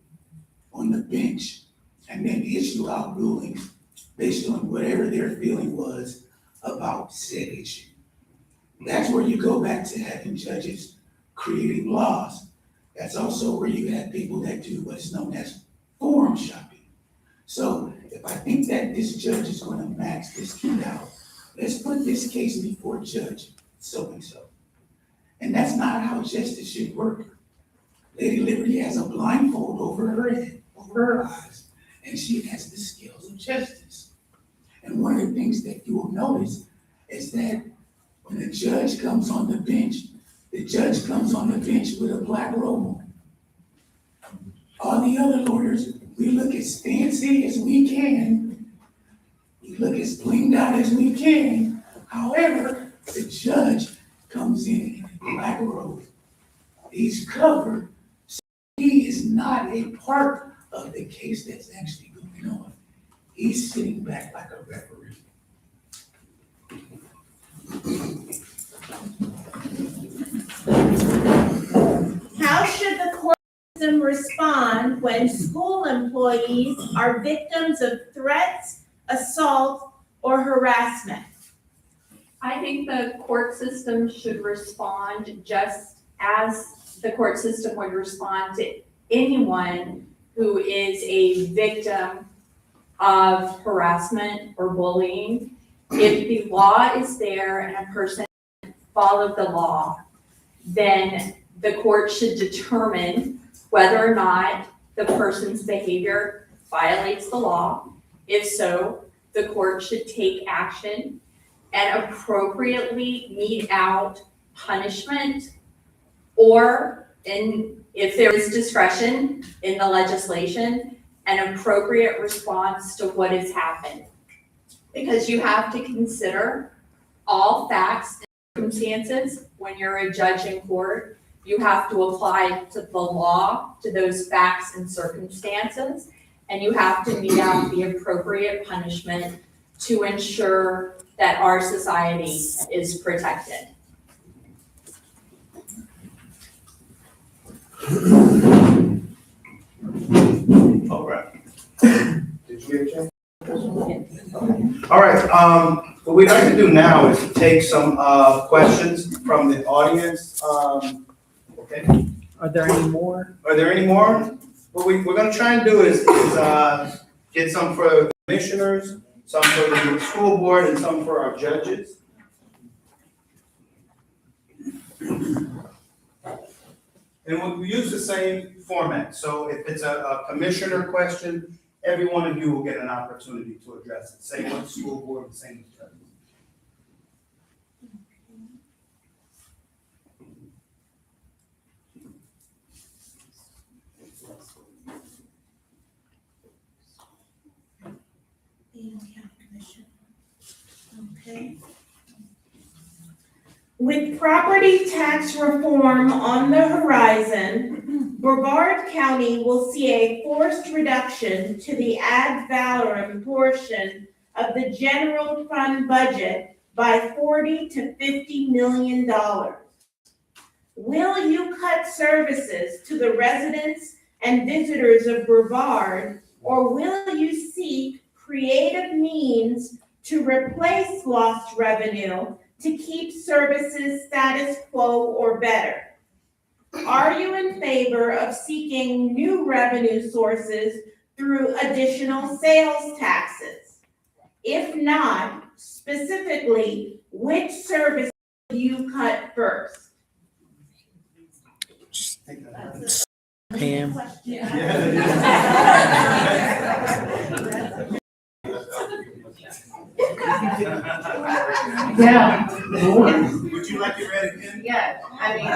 Speaker 8: on the bench and then issue out rulings based on whatever their feeling was about said issue. That's where you go back to having judges creating laws. That's also where you have people that do what is known as forum shopping. So if I think that this judge is going to max this kid out, let's put this case before Judge so-and-so. And that's not how justice should work. Lady Liberty has a blindfold over her head, over her eyes, and she has the skills of justice. And one of the things that you will notice is that when the judge comes on the bench with a black robe on. All the other lawyers, we look as fancy as we can. We look as blinged out as we can. However, the judge comes in a black robe. He's covered, so he is not a part of the case that's actually going on. He's sitting back like a referee.
Speaker 9: How should the court system respond when school employees are victims of threats, assault, or harassment?
Speaker 7: I think the court system should respond just as the court system would respond to anyone who is a victim of harassment or bullying. If the law is there and a person followed the law, then the court should determine whether or not the person's behavior violates the law. If so, the court should take action and appropriately mete out punishment, or if there is discretion in the legislation, an appropriate response to what has happened. Because you have to consider all facts and circumstances when you're a judge in court. You have to apply to the law to those facts and circumstances, and you have to mete out the appropriate punishment to ensure that our society is protected.
Speaker 2: All right. Did you get a chance? All right, what we'd like to do now is to take some questions from the audience. Okay.
Speaker 3: Are there any more?
Speaker 2: Are there any more? What we're gonna try and do is get some for the commissioners, some for the school board, and some for our judges. And we use the same format, so if it's a commissioner question, every one of you will get an opportunity to address it. Same with the school board, same with judges.
Speaker 9: With property tax reform on the horizon, Brevard County will see a forced reduction to the ad valorem portion of the general fund budget by $40 to $50 million. Will you cut services to the residents and visitors of Brevard, or will you seek creative means to replace lost revenue to keep services status quo or better? Are you in favor of seeking new revenue sources through additional sales taxes? If not, specifically, which service will you cut first?
Speaker 12: Pam.
Speaker 4: Yeah.
Speaker 12: Would you like it read again?
Speaker 4: Yeah, I mean,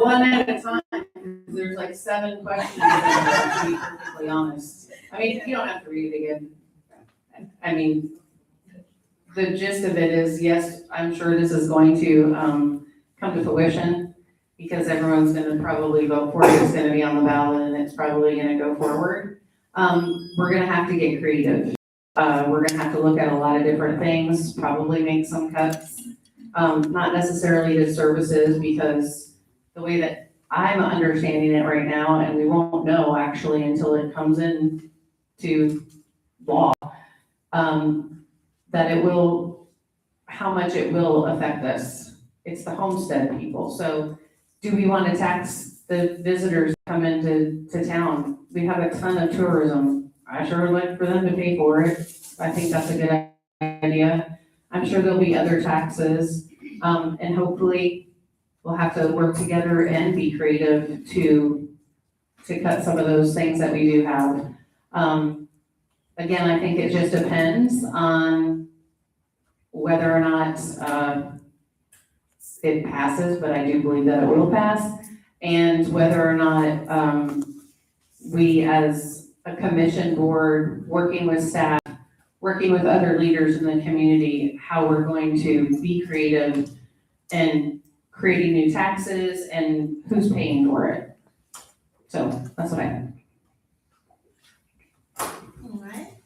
Speaker 4: one at a time, because there's like 7 questions, to be perfectly honest. I mean, you don't have to read it again. I mean, the gist of it is, yes, I'm sure this is going to, come to fruition, because everyone's gonna probably vote for it, it's gonna be on the ballot, and it's probably gonna go forward. We're gonna have to get creative. We're gonna have to look at a lot of different things, probably make some cuts. Not necessarily to services, because the way that I'm understanding it right now, and we won't know actually until it comes in to law, that it will, how much it will affect us. It's the homestead people. So do we want to tax the visitors that come into town? We have a ton of tourism. I sure would like for them to pay for it. I think that's a good idea. I'm sure there'll be other taxes, and hopefully we'll have to work together and be creative to cut some of those things that we do have. Again, I think it just depends on whether or not, it passes, but I do believe that it will pass, and whether or not, we as a commission board, working with staff, working with other leaders in the community, how we're going to be creative and creating new taxes and who's paying for it. So that's what I think.
Speaker 9: All right.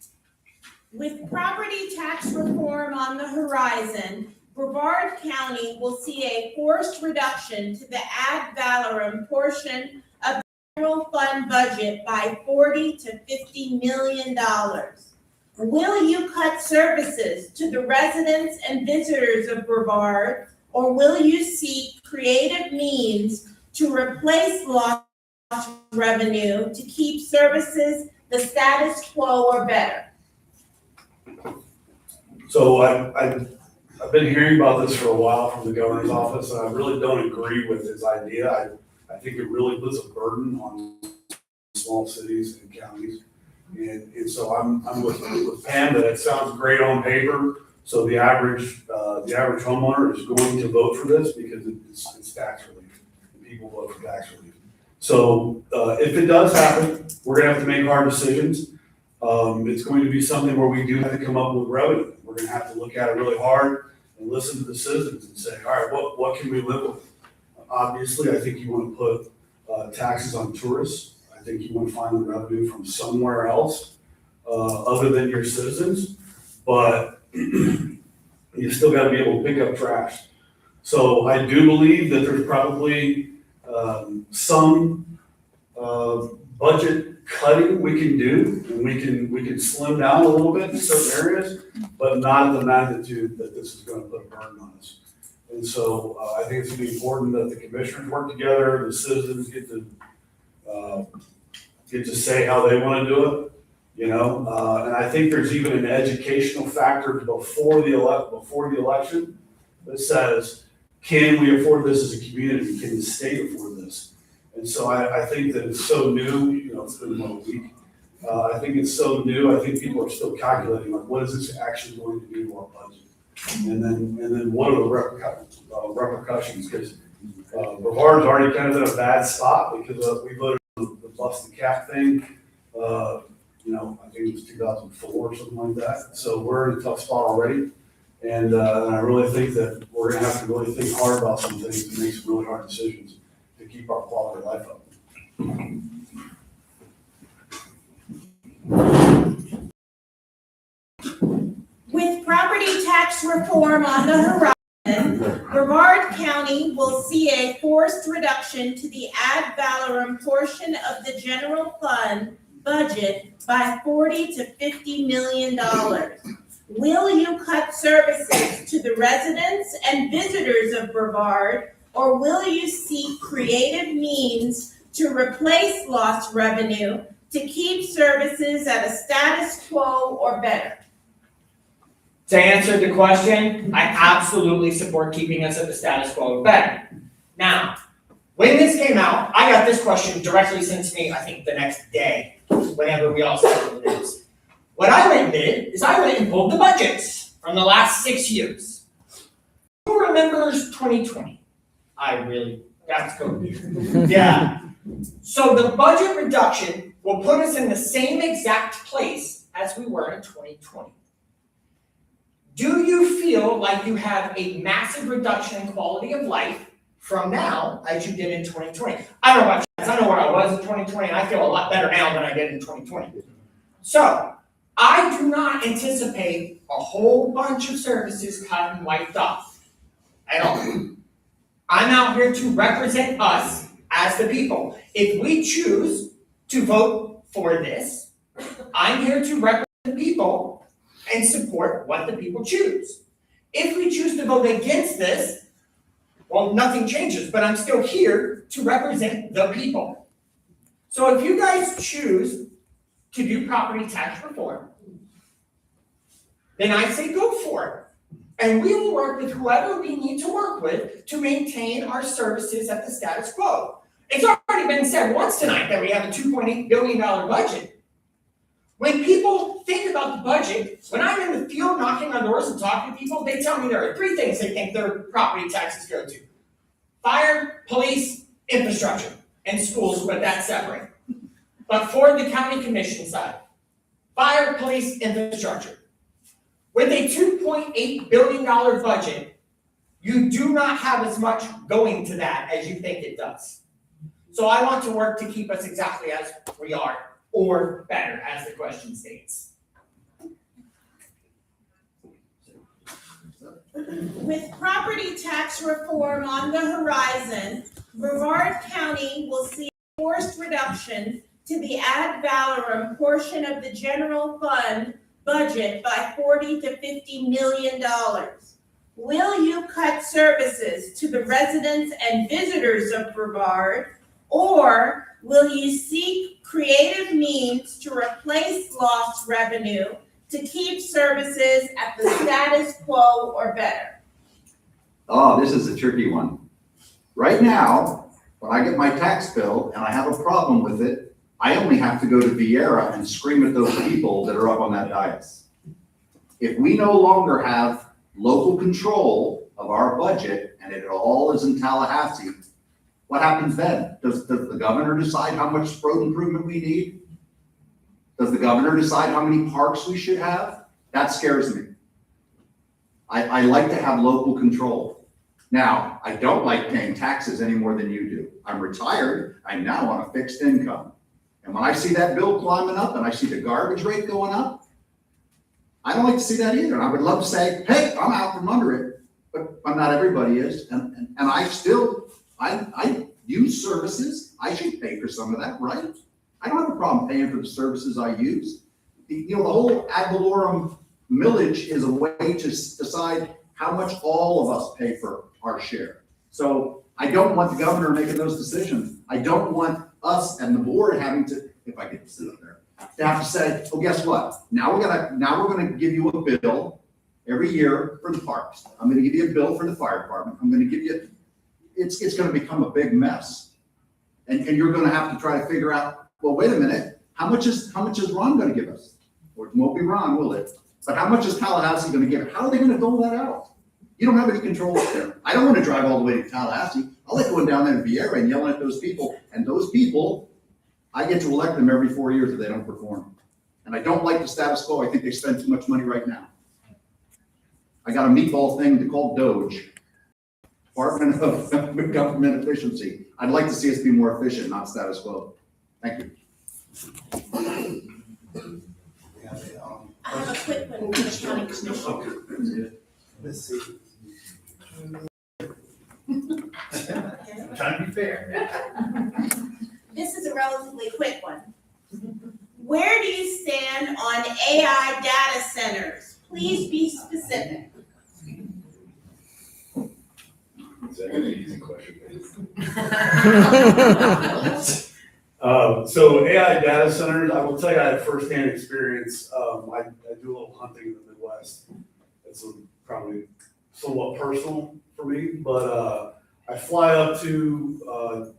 Speaker 9: With property tax reform on the horizon, Brevard County will see a forced reduction to the ad valorem portion of the general fund budget by $40 to $50 million. Will you cut services to the residents and visitors of Brevard, or will you seek creative means to replace lost revenue to keep services the status quo or better?
Speaker 11: So I've been hearing about this for a while from the governor's office, and I really don't agree with his idea. I think it really puts a burden on small cities and counties. And so I'm with Pam that it sounds great on paper. So the average homeowner is going to vote for this because it's tax relief. And people vote for tax relief. So if it does happen, we're gonna have to make hard decisions. It's going to be something where we do have to come up with revenue. We're gonna have to look at it really hard and listen to the citizens and say, all right, what can we live with? Obviously, I think you want to put taxes on tourists. I think you want to find the revenue from somewhere else other than your citizens, but you still got to be able to pick up trash. So I do believe that there's probably some budget cutting we can do, and we can slim down a little bit in certain areas, but not at the magnitude that this is going to put a burden on us. And so I think it's going to be important that the commissioners work together, the citizens get to say how they want to do it, you know. And I think there's even an educational factor before the election that says, can we afford this as a community? Can the state afford this? And so I think that it's so new, you know, it's been about a week. I think it's so new. I think people are still calculating, like, what is this actually going to do to our budget? And then what are the repercussions? Because Brevard's already kind of in a bad spot because we voted on the busting cap thing. You know, I think it was 2004 or something like that. So we're in a tough spot already. And I really think that we're gonna have to really think hard about some things to make some really hard decisions to keep our quality of life up.
Speaker 9: With property tax reform on the horizon, Brevard County will see a forced reduction to the ad valorem portion of the general fund budget by $40 to $50 million. Will you cut services to the residents and visitors of Brevard, or will you seek creative means to replace lost revenue to keep services at a status quo or better?
Speaker 3: To answer the question, I absolutely support keeping us at the status quo or better. Now, when this came out, I got this question directly sent to me, I think the next day, whenever we all saw the news. What I went and did is I went and pulled the budgets from the last 6 years. Who remembers 2020? I really, that's good. Yeah. So the budget reduction will put us in the same exact place as we were in 2020. Do you feel like you have a massive reduction in quality of life from now as you did in 2020? I don't know about you guys, I know where I was in 2020, and I feel a lot better now than I did in 2020. So, I do not anticipate a whole bunch of services cut and wiped off at all. I'm out here to represent us as the people. If we choose to vote for this, I'm here to represent the people and support what the people choose. If we choose to vote against this, well, nothing changes, but I'm still here to represent the people. So if you guys choose to do property tax reform, then I say go for it. And we will work with whoever we need to work with to maintain our services at the status quo. It's already been said once tonight that we have a $2.8 billion budget. When people think about the budget, when I'm in the field knocking on doors and talking to people, they tell me there are 3 things they think their property taxes go to: fire, police, infrastructure, and schools, but that's separate. But for the county commission side, fire, police, infrastructure. With a $2.8 billion budget, you do not have as much going to that as you think it does. So I want to work to keep us exactly as we are, or better, as the question states.
Speaker 9: With property tax reform on the horizon, Brevard County will see a forced reduction to the ad valorem portion of the general fund budget by $40 to $50 million. Will you cut services to the residents and visitors of Brevard, or will you seek creative means to replace lost revenue to keep services at the status quo or better?
Speaker 10: Oh, this is a tricky one. Right now, when I get my tax bill and I have a problem with it, I only have to go to Vieira and scream at those people that are up on that dais. If we no longer have local control of our budget and it all is in Tallahassee, what happens then? Does the governor decide how much road improvement we need? Does the governor decide how many parks we should have? That scares me. I like to have local control. Now, I don't like paying taxes any more than you do. I'm retired, I'm now on a fixed income. And when I see that bill climbing up and I see the garbage rate going up, I don't like to see that either. And I would love to say, hey, I'm out from under it, but not everybody is. And I use services. I should pay for some of that, right? I don't have a problem paying for the services I use. The whole ad valorem millage is a way to decide how much all of us pay for our share. So I don't want the governor making those decisions. I don't want us and the board having to, if I get to sit up there, to have to say, well, guess what? Now we're gonna give you a bill every year for the parks. I'm gonna give you a bill for the fire department. I'm gonna give you, it's gonna become a big mess. And you're gonna have to try to figure out, well, wait a minute, how much is Ron gonna give us? Or it won't be Ron, will it? But how much is Tallahassee gonna give? How are they gonna dole that out? You don't have any control up there. I don't wanna drive all the way to Tallahassee. I like going down there to Vieira and yelling at those people. And those people, I get to elect them every 4 years if they don't perform. And I don't like the status quo. I think they spend too much money right now. I got a meatball thing to call Doge. Department of Government Efficiency. I'd like to see us be more efficient, not status quo. Thank you.
Speaker 9: I have a quick one for the county commissioner.
Speaker 12: Let's see.
Speaker 2: Trying to be fair.
Speaker 9: This is a relatively quick one. Where do you stand on AI data centers? Please be specific.
Speaker 11: That's an easy question. So AI data centers, I will tell you, I had firsthand experience. I do a little hunting in the Midwest. It's probably somewhat personal for me, but I fly up to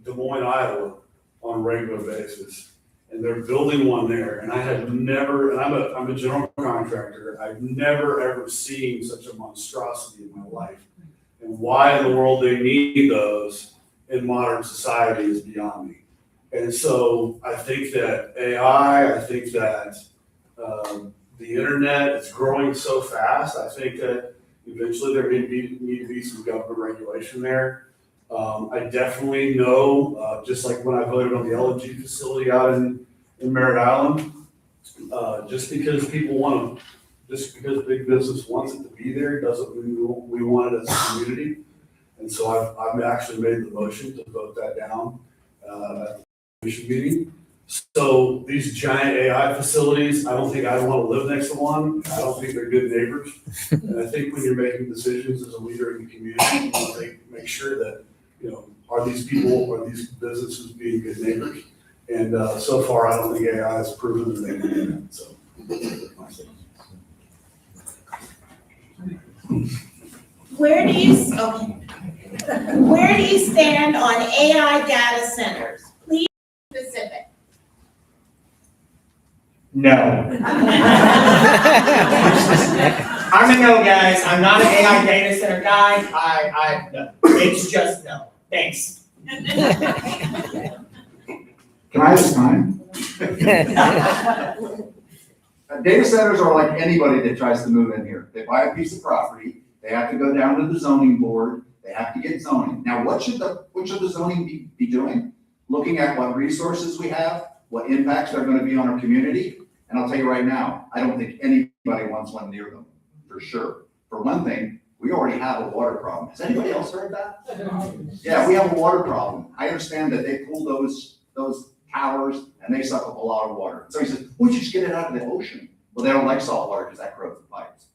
Speaker 11: Des Moines, Iowa on a regular basis. And they're building one there, and I have never, and I'm a general contractor, I've never ever seen such a monstrosity in my life. And why in the world they need those in modern society is beyond me. And so I think that AI, I think that the internet is growing so fast. I think that eventually there need to be some government regulation there. I definitely know, just like when I voted on the LNG facility out in Merritt Island, just because just because big business wants it to be there doesn't mean we want it as a community. And so I've actually made the motion to vote that down at the commission meeting. So these giant AI facilities, I don't think I'd want to live next to one. I don't think they're good neighbors. And I think when you're making decisions as a leader in the community, you want to make sure that, are these businesses being good neighbors? And so far, I don't think AI has proven that they can do that, so.
Speaker 9: Where do you stand on AI data centers? Please be specific.
Speaker 3: No. I'm a no, guys. I'm not an AI data center guy. No. It's just no. Thanks.
Speaker 10: Can I have this time? Data centers are like anybody that tries to move in here. They buy a piece of property, they have to go down to the zoning board, they have to get zoning. Now, what should the zoning be doing? Looking at what resources we have, what impacts they're gonna be on our community. And I'll tell you right now, I don't think anybody wants one near them, for sure. For one thing, we already have a water problem. Has anybody else heard that? Yeah, we have a water problem. I understand that they pull those towers and they suck up a lot of water. So he says, we should just get it out of the ocean. Well, they don't like salt water because that corrodes the pipes.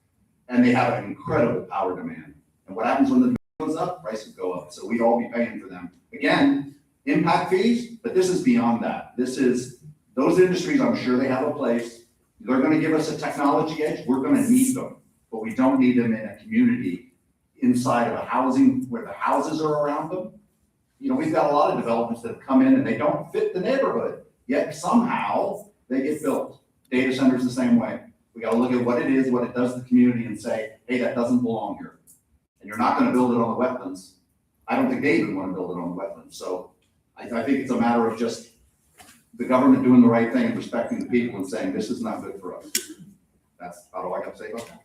Speaker 10: And they have an incredible power demand. And what happens when the demand goes up? Prices go up. So we'd all be paying for them. Again, impact fees, but this is beyond that. Those industries, I'm sure they have a place. They're going to give us a technology edge. We're going to need them, but we don't need them in a community inside of a housing where the houses are around them. We've got a lot of developments that have come in and they don't fit the neighborhood, yet somehow they get built. Data centers the same way. We got to look at what it is, what it does to the community and say, hey, that doesn't belong here. And you're not going to build it on the wetlands. I don't think they even want to build it on the wetlands. So I think it's a matter of just the government doing the right thing and respecting the people and saying, this is not good for us. That's all I got to say about that.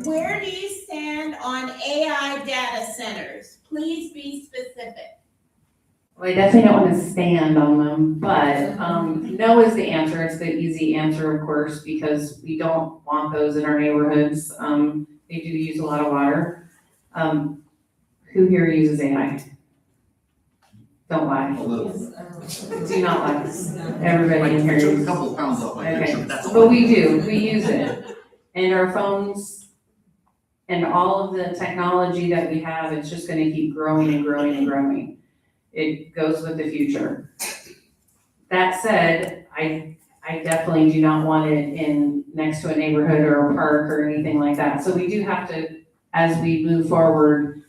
Speaker 9: Where do you stand on AI data centers? Please be specific.
Speaker 4: Well, I definitely don't want to stand on them, but no is the answer. It's the easy answer, of course, because we don't want those in our neighborhoods. They do use a lot of water. Who here uses AI? Don't lie.
Speaker 10: A little.
Speaker 4: Do not lie. Everybody in here
Speaker 10: I took a
Speaker 4: uses.
Speaker 10: couple of pounds off my picture,
Speaker 4: Okay,
Speaker 10: that's all.
Speaker 4: but we do. We use it. And our phones and all of the technology that we have, it's just going to keep growing and growing and growing. It goes with the future. That said, I definitely do not want it next to a neighborhood or a park or anything like that. So we do have to, as we move forward,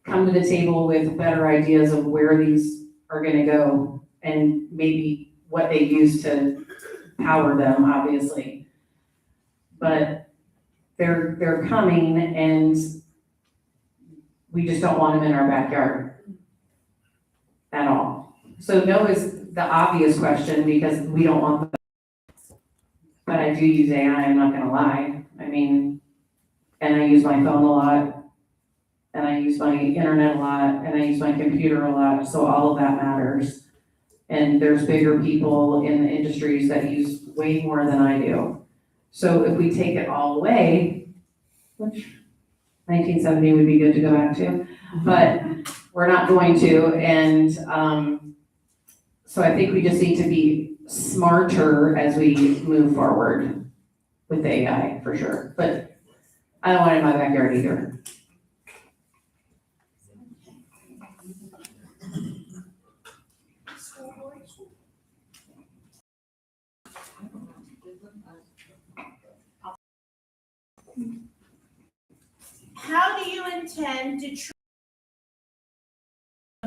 Speaker 4: come to the table with better ideas of where these are gonna go and maybe what they use to power them, obviously. But they're coming and we just don't want them in our backyard at all. So no is the obvious question because we don't want them. but I do use AI, I'm not gonna lie. I mean, and I use my phone a lot, and I use my internet a lot, and I use my computer a lot, so all of that matters. And there's bigger people in the industries that use way more than I do. So if we take it all away, which 1970 would be good to go back to, but we're not going to, and so I think we just need to be smarter as we move forward with the AI, for sure. But I don't want it in my backyard either.
Speaker 9: How do you intend to treat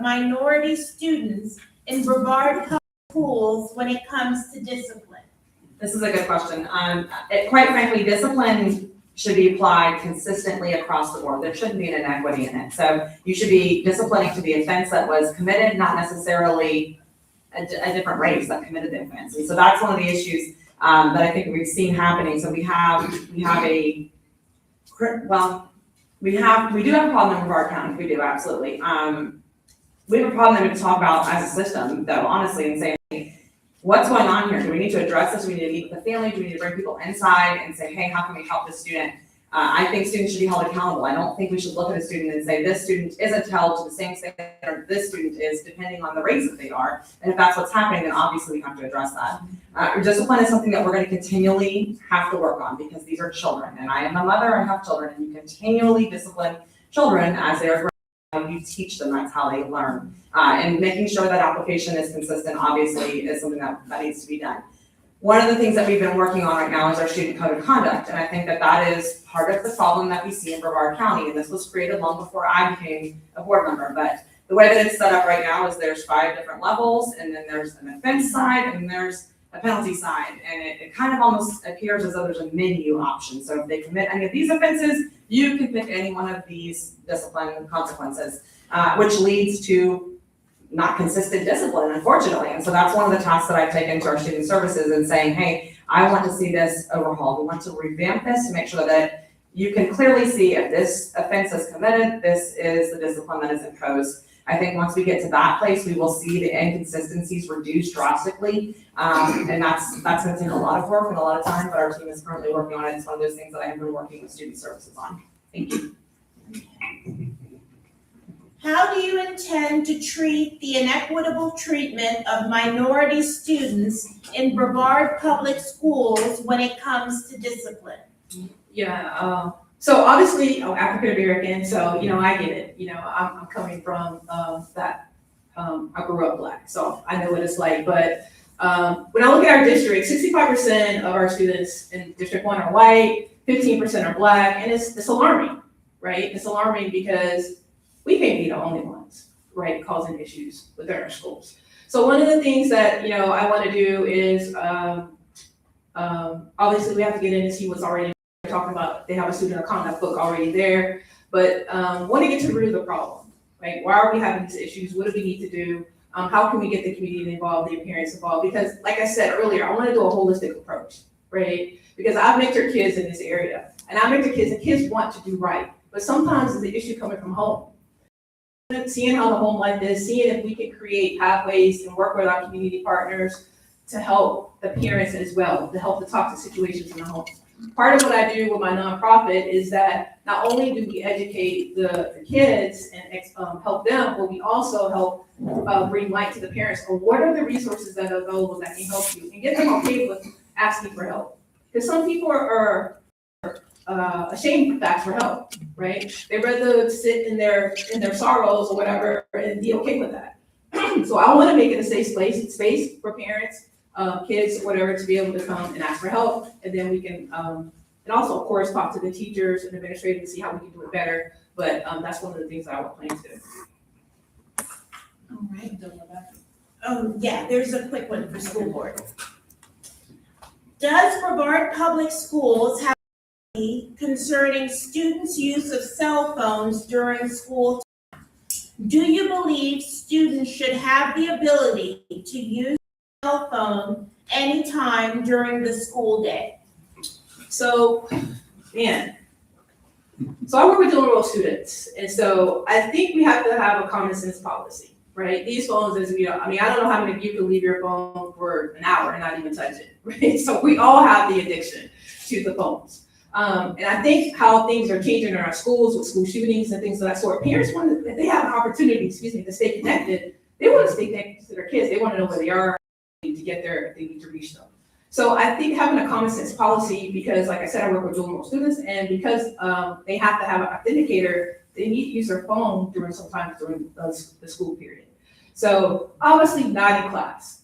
Speaker 9: minority students in Brevard Public Schools when it comes to discipline?
Speaker 6: This is a good question. Quite frankly, discipline should be applied consistently across the board. There shouldn't be an inequity in it. So you should be disciplining to the offense that was committed, not necessarily a different race that committed the offense. And so that's one of the issues that I think we've seen happening. So we do have a problem in Brevard County. We do, absolutely. We have a problem that we can talk about as a system, though, honestly, and say, what's going on here? Do we need to address this? Do we need to meet with the family? Do we need to bring people inside and say, hey, how can we help this student? I think students should be held accountable. I don't think we should look at a student and say, this student isn't held to the same standard this student is, depending on the race that they are. And if that's what's happening, then obviously we have to address that. Discipline is something that we're going to continually have to work on because these are children. And I am a mother, I have children, and you continually discipline children as they are growing. You teach them, that's how they learn. And making sure that application is consistent, obviously, is something that needs to be done. One of the things that we've been working on right now is our student code of conduct. And I think that is part of the problem that we see in Brevard County. And this was created long before I became a board member. But the way that it's set up right now is there's 5 different levels, and then there's an offense side, and there's a penalty side. And it kind of almost appears as though there's a menu option. So if they commit any of these offenses, you can pick any one of these discipline consequences, which leads to not consistent discipline, unfortunately. And so that's one of the tasks that I've taken to our student services and saying, hey, I want to see this overhauled. We want to revamp this to make sure that you can clearly see if this offense is committed, this is the discipline that is imposed. I think once we get to that place, we will see the inconsistencies reduced drastically. And that's going to take a lot of work and a lot of time, but our team is currently working on it. It's one of those things that I have been working with student services on. Thank you.
Speaker 9: How do you intend to treat the inequitable treatment of minority students in Brevard Public Schools when it comes to discipline?
Speaker 5: Yeah, so obviously, I'm African American, so, I get it. I'm coming from I grew up Black, so I know what it's like. But when I look at our district, 65% of our students in District 1 are white, 15% are Black, and it's alarming, right? It's alarming because we can't be the only ones, right, causing issues within our schools. So one of the things that, I want to do is, obviously we have to get in and see what's already talking about. They have a student of conduct book already there, but want to get to the root of the problem, right? Why are we having these issues? What do we need to do? How can we get the community involved, the parents involved? Because like I said earlier, I want to do a holistic approach, right? Because I've mentored kids in this area, and I mentor kids, and kids want to do right, but sometimes it's the issue coming from home. Seeing how the home life is, seeing if we can create pathways and work with our community partners to help the parents as well, to help to talk to situations in the home. Part of what I do with my nonprofit is that not only do we educate the kids and help them, but we also help bring light to the parents on what are the resources that are available that can help you and get them okay with asking for help. Because some people are ashamed to ask for help, right? They'd rather sit in their sorrows or whatever and be okay with that. So I want to make it a safe space for parents, kids, whatever, to be able to come and ask for help, and then we can, and also of course talk to the teachers and administrators to see how we can do it better. But that's one of the things that I will plan to do.
Speaker 9: All right. Yeah, there's a quick one for school board. Does Brevard Public Schools have concerning students' use of cell phones during school time? Do you believe students should have the ability to use a cell phone anytime during the school day?
Speaker 5: So, man. So I work with dual enrolled students, and so I think we have to have a common sense policy, right? These phones, as you know, I mean, I don't know how many of you can leave your phone for an hour and not even touch it, right? So we all have the addiction to the phones. And I think how things are changing in our schools with school shootings and things of that sort, parents want to, if they have an opportunity, to stay connected, they want to stay connected to their kids. They want to know where they are to get there if they need to reach them. So I think having a common sense policy, because like I said, I work with dual enrolled students, and because they have to have an authenticator, they need to use their phone sometimes during the school period. So obviously not in class.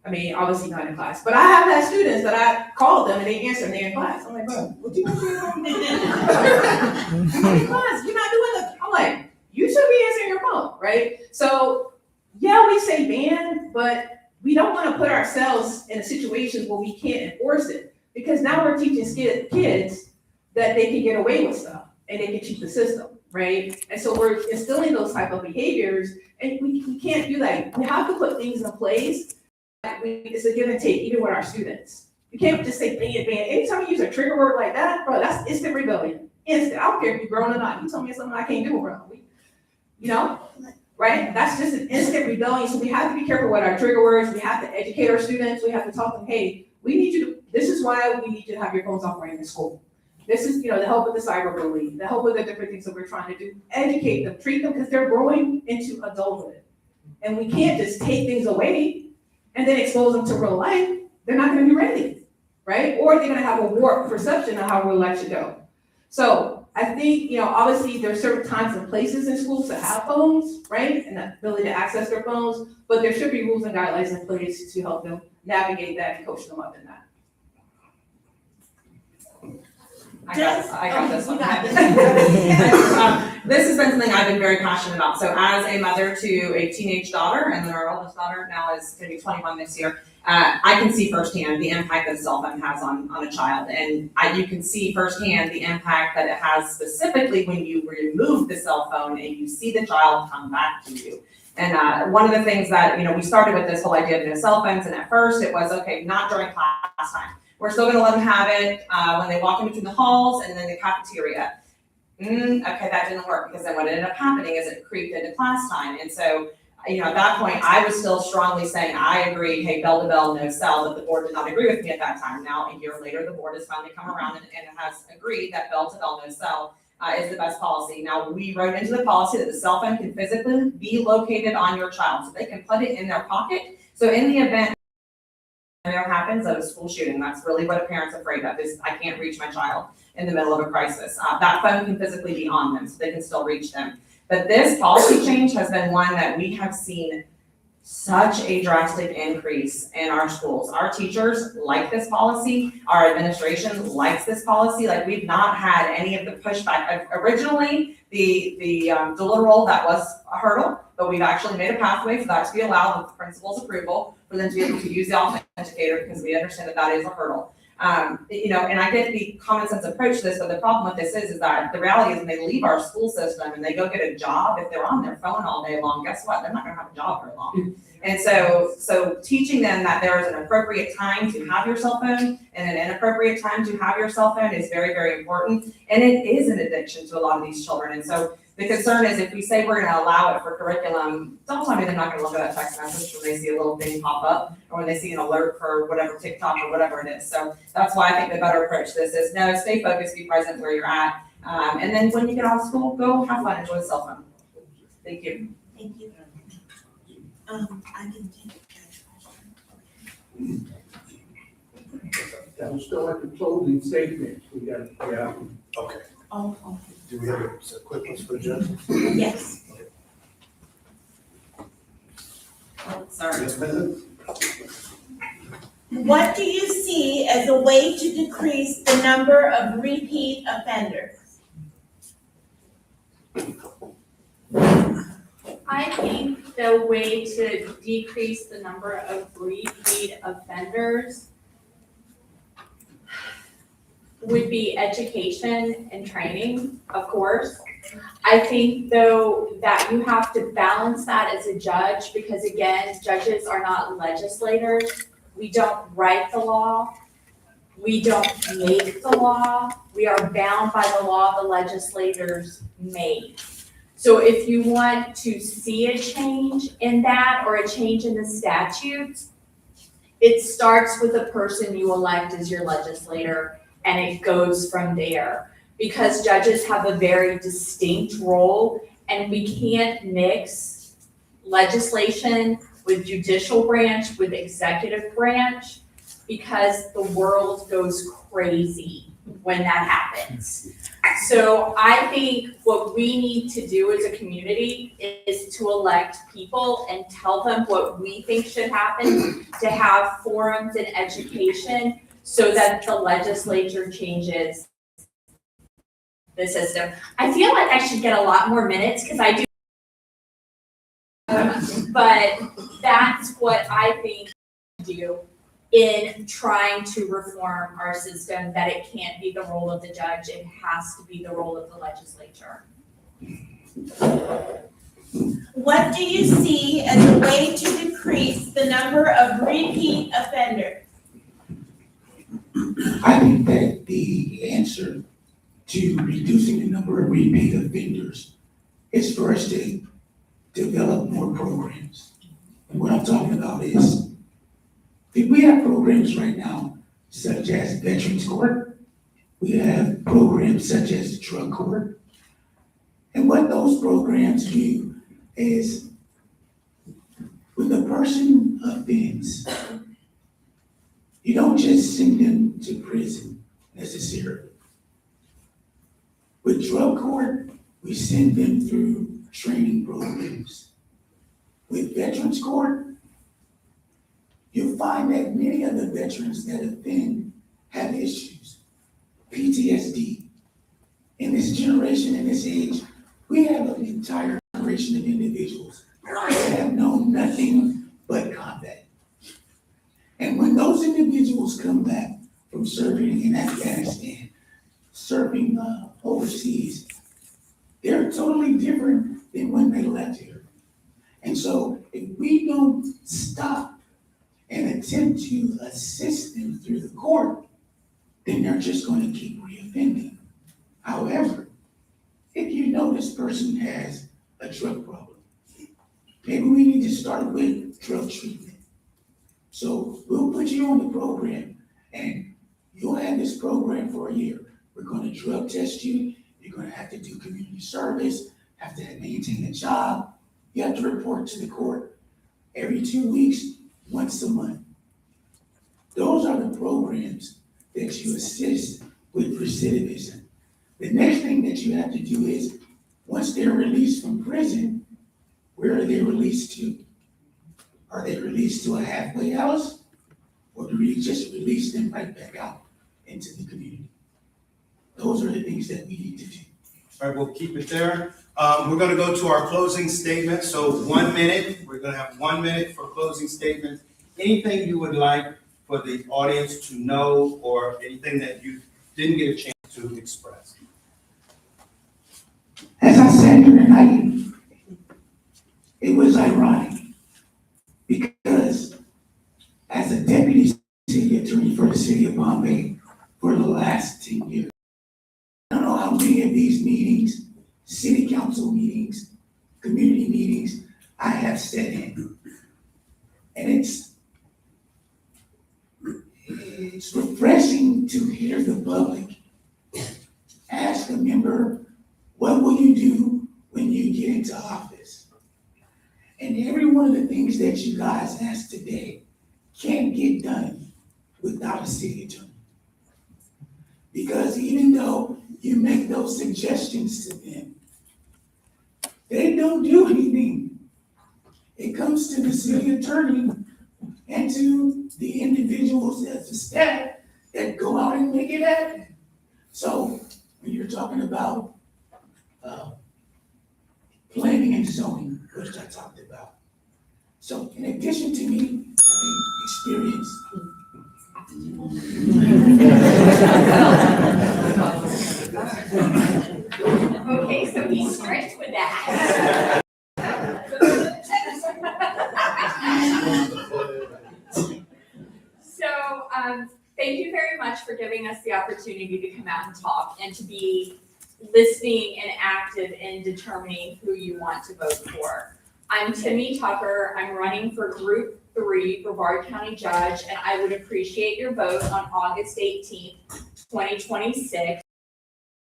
Speaker 5: Obviously not in class, but I have had students that I called them and they answer and they're in class. I'm like, bro, what you want to do? You're in class, you're not doing it. I'm like, you should be answering your phone, right? So yeah, we say ban, but we don't want to put ourselves in a situation where we can't enforce it, because now we're teaching kids that they can get away with stuff and they can cheat the system, right? And so we're instilling those type of behaviors, and we can't do that. We have to put things in place. It's a give and take, even with our students. You can't just say ban. Anytime you use a trigger word like that, bro, that's instant rebellion. Instant. I don't care if you're grown or not. You tell me something I can't do, bro. Right? That's just an instant rebellion. So we have to be careful with our trigger words. We have to educate our students. We have to talk to them, hey, this is why we need you to have your phones operating in school. This is, the help with the cyberbullying, the help with the different things that we're trying to do. Educate them, treat them, because they're growing into adulthood. And we can't just take things away and then expose them to real life. They're not gonna be ready, right? Or they're gonna have a warped perception of how real life should go. So I think, obviously there's certain times and places in schools to have phones, right? And the ability to access their phones, but there should be rules and guidelines in place to help them navigate that and coach them up in that.
Speaker 6: I got this one.
Speaker 9: You got this.
Speaker 6: This has been something I've been very passionate about. So as a mother to a teenage daughter, and then our oldest daughter now is going to be 21 this year, I can see firsthand the impact that a cell phone has on a child. And you can see firsthand the impact that it has specifically when you remove the cell phone and you see the child come back to you. And one of the things that, we started with this whole idea of no cell phones, and at first it was, okay, not during class time. We're still gonna let them have it when they walk in between the halls and then the cafeteria. Okay, that didn't work, because then what ended up happening is it creeped into class time. And so, at that point, I was still strongly saying, I agree, hey, bell to bell, no cell, but the board did not agree with me at that time. Now, a year later, the board has finally come around and has agreed that bell to bell, no cell is the best policy. Now, we wrote into the policy that the cell phone can physically be located on your child, so they can put it in their pocket. So in the event happens of a school shooting, that's really what a parent's afraid of, is I can't reach my child in the middle of a crisis. That phone can physically be on them, so they can still reach them. But this policy change has been one that we have seen such a drastic increase in our schools. Our teachers like this policy, our administration likes this policy. Like, we've not had any of the pushback. Originally, the dual enroll, that was a hurdle, but we've actually made a pathway for that to be allowed with the principal's approval, for them to be able to use the authenticator, because we understand that is a hurdle. And I get the common sense approach to this, but the problem with this is that the reality is when they leave our school system and they go get a job, if they're on their phone all day long, guess what? They're not gonna have a job very long. And so teaching them that there is an appropriate time to have your cell phone and an inappropriate time to have your cell phone is very, very important. And it is an addiction to a lot of these children. And so the concern is, if we say we're gonna allow it for curriculum, don't tell me they're not gonna look at that text message when they see a little thing pop up, or when they see an alert for whatever TikTok or whatever it is. So that's why I think the better approach to this is, no, stay focused, be present where you're at. And then when you get off school, go have fun, enjoy the cell phone. Thank you.
Speaker 9: Thank you. I can take
Speaker 1: That will start the closing statement. We got, yeah.
Speaker 11: Okay.
Speaker 9: Oh,
Speaker 11: Do we have a quick list for Jen?
Speaker 9: yes.
Speaker 6: Oh, sorry.
Speaker 11: Yes, President?
Speaker 9: What do you see as a way to decrease the number of repeat offenders?
Speaker 7: I think the way to decrease the number of repeat offenders would be education and training, of course. I think, though, that you have to balance that as a judge, because again, judges are not legislators. We don't write the law. We don't make the law. We are bound by the law the legislators made. So if you want to see a change in that or a change in the statutes, it starts with the person you elect as your legislator, and it goes from there. Because judges have a very distinct role, and we can't mix legislation with judicial branch, with executive branch, because the world goes crazy when that happens. So I think what we need to do as a community is to elect people and tell them what we think should happen, to have forums and education so that the legislature changes the system. I feel like I should get a lot more minutes because I do. But that's what I think we do in trying to reform our system, that it can't be the role of the judge, it has to be the role of the legislature.
Speaker 9: What do you see as a way to decrease the number of repeat offenders?
Speaker 8: I think that the answer to reducing the number of repeat offenders is for us to develop more programs. And what I'm talking about is, we have programs right now, such as Veterans Court. We have programs such as Drug Court. And what those programs do is, when the person offends, you don't just send them to prison necessarily. With Drug Court, we send them through training programs. With Veterans Court, you'll find that many of the veterans that offend have issues, PTSD. In this generation, in this age, we have an entire generation of individuals that have known nothing but combat. And when those individuals come back from serving in Afghanistan, serving overseas, they're totally different than when they left here. And so if we don't stop and attempt to assist them through the court, then they're just going to keep reoffending. However, if you know this person has a drug problem, maybe we need to start with drug treatment. So we'll put you on the program, and you'll have this program for a year. We're going to drug test you. You're going to have to do community service, have to maintain a job. You have to report to the court every 2 weeks, once a month. Those are the programs that you assist with recidivism. The next thing that you have to do is, once they're released from prison, where are they released to? Are they released to a halfway house? Or do we just release them right back out into the community? Those are the things that we need to do.
Speaker 12: All right, we'll keep it there. We're gonna go to our closing statement, so 1 minute. We're gonna have 1 minute for closing statements. Anything you would like for the audience to know, or anything that you didn't get a chance to express?
Speaker 8: As I said here tonight, it was ironic because as a deputy city attorney for the city of Bombay for the last 10 years, I don't know how many of these meetings, city council meetings, community meetings, I have sat in. And it's refreshing to hear the public ask a member, what will you do when you get into office? And every one of the things that you guys asked today can't get done without a city attorney. Because even though you make those suggestions to them, they don't do anything. It comes to the city attorney and to the individuals as a staff that go out and make it happen. So when you're talking about planning and zoning, which I talked about. So in addition to me having experience
Speaker 7: Okay, so be strict with that. Thank you very much for giving us the opportunity to come out and talk and to be listening and active in determining who you want to vote for. I'm Timmy Tucker. I'm running for Group 3, Brevard County Judge, and I would appreciate your vote on August 18th, 2026.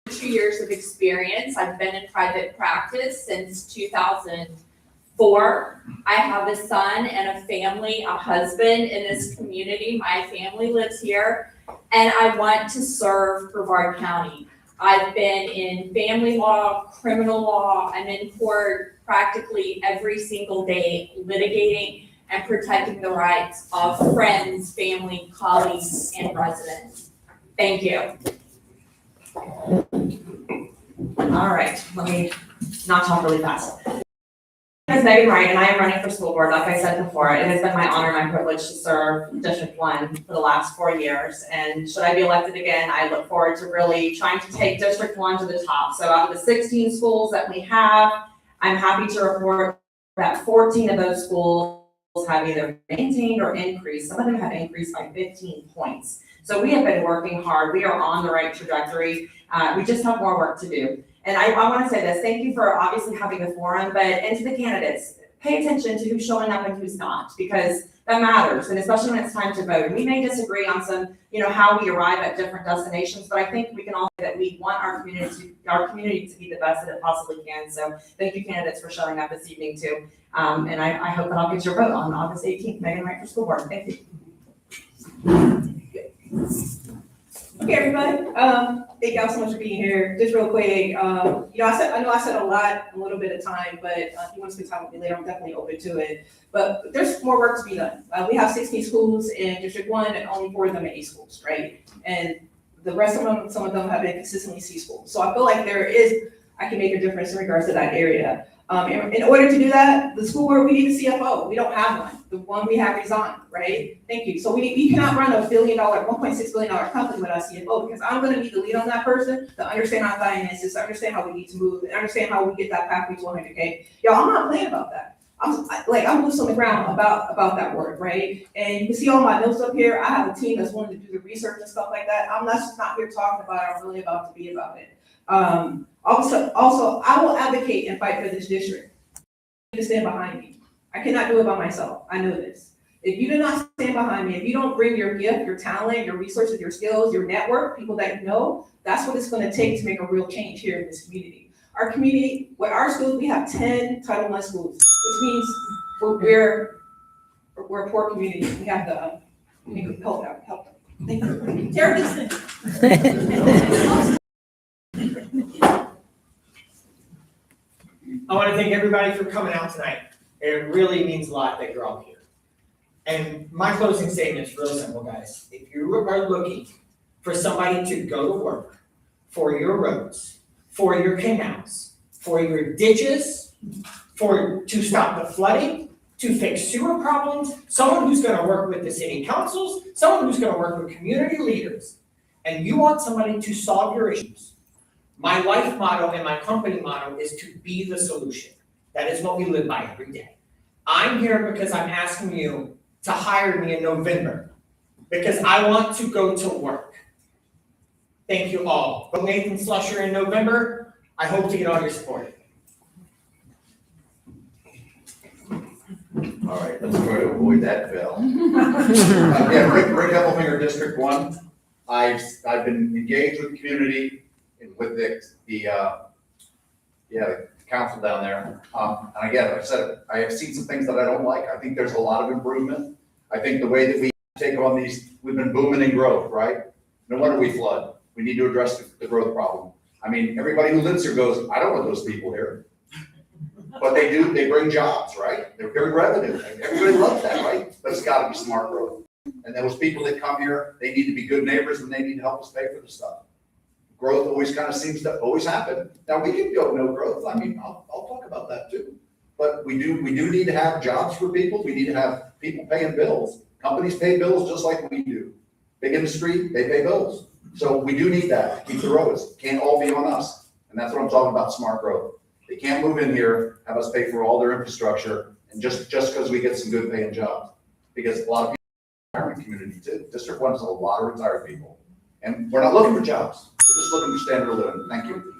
Speaker 7: 2 years of experience. I've been in private practice since 2004. I have a son and a family, a husband in this community. My family lives here, and I want to serve Brevard County. I've been in family law, criminal law. I'm in court practically every single day, litigating and protecting the rights of friends, family, colleagues, and residents. Thank you.
Speaker 6: All right, let me not talk really fast. My name is Megan Wright, and I am running for school board. Like I said before, it has been my honor, my privilege to serve District 1 for the last 4 years. And should I be elected again, I look forward to really trying to take District 1 to the top. So out of the 16 schools that we have, I'm happy to report that 14 of those schools have either maintained or increased. Some of them have increased by 15 points. So we have been working hard. We are on the right trajectory. We just have more work to do. And I want to say this, thank you for obviously having the forum, and to the candidates, pay attention to who's showing up and who's not, because that matters, and especially when it's time to vote. And we may disagree on some, how we arrive at different destinations, but I think we can all say that we want our community to be the best that it possibly can. So thank you, candidates, for showing up this evening too. And I hope that I'll get your vote on August 18th, Megan Wright for school board. Thank you.
Speaker 5: Okay, everybody, thank y'all so much for being here. Just real quick, I know I said a little bit of time, but if you want to spend time with me later, I'm definitely open to it. But there's more work to be done. We have 16 schools in District 1 and only 4 of them are A schools, right? And the rest of them, some of them have been consistently C schools. So I feel like I can make a difference in regards to that area. In order to do that, the school board, we need a CFO. We don't have one. The one we have resigned, right? Thank you. So we cannot run a $1.6 billion company without a CFO, because I'm gonna need to lead on that person to understand our finances, to understand how we need to move, and understand how we get that pathway to 100K. Y'all, I'm not playing about that. I'm boots on the ground about that work, right? And you can see all my notes up here. I have a team that's willing to do the research and stuff like that. I'm not here talking about it. I'm really about to be about it. Also, I will advocate and fight for this district. You need to stand behind me. I cannot do it by myself. I know this. If you do not stand behind me, if you don't bring your gift, your talent, your resources, your skills, your network, people that you know, that's what it's going to take to make a real change here in this community. Our community, with our schools, we have 10 Title I schools, which means we're a poor community. We have to help them. Thank you. Tara Dixon.
Speaker 3: I want to thank everybody for coming out tonight. It really means a lot that you're all here. And my closing statement is real simple, guys. If you are looking for somebody to go to work for your roads, for your canals, for your ditches, to stop the flooding, to fix sewer problems, someone who's going to work with the city councils, someone who's going to work with community leaders, and you want somebody to solve your issues, my life motto and my company motto is to be the solution. That is what we live by every day. I'm here because I'm asking you to hire me in November, because I want to go to work. Thank you all. Vote Nathan Slusher in November. I hope to get all your support.
Speaker 10: All right, let's try to avoid that bell. Yeah, Rick Heffelfinger, District 1. I've been engaged with the community and with the council down there. And again, like I said, I have seen some things that I don't like. I think there's a lot of improvement. I think the way that we take on these, we've been booming in growth, right? No wonder we flood. We need to address the growth problem. I mean, everybody who lives here goes, I don't want those people here. But they do, they bring jobs, right? They bring revenue. Everybody loves that, right? But it's gotta be smart growth. And those people that come here, they need to be good neighbors and they need to help us pay for the stuff. Growth always kind of seems to always happen. Now, we can go no growth. I mean, I'll talk about that too. But we do need to have jobs for people. We need to have people paying bills. Companies pay bills just like we do. Big industry, they pay bills. So we do need that to keep the roads. It can't all be on us. And that's what I'm talking about, smart growth. They can't move in here, have us pay for all their infrastructure, and just because we get some good paying jobs. Because a lot of people retirement community too. District 1 has a lot of retired people. And we're not looking for jobs. We're just looking for standard of living. Thank you.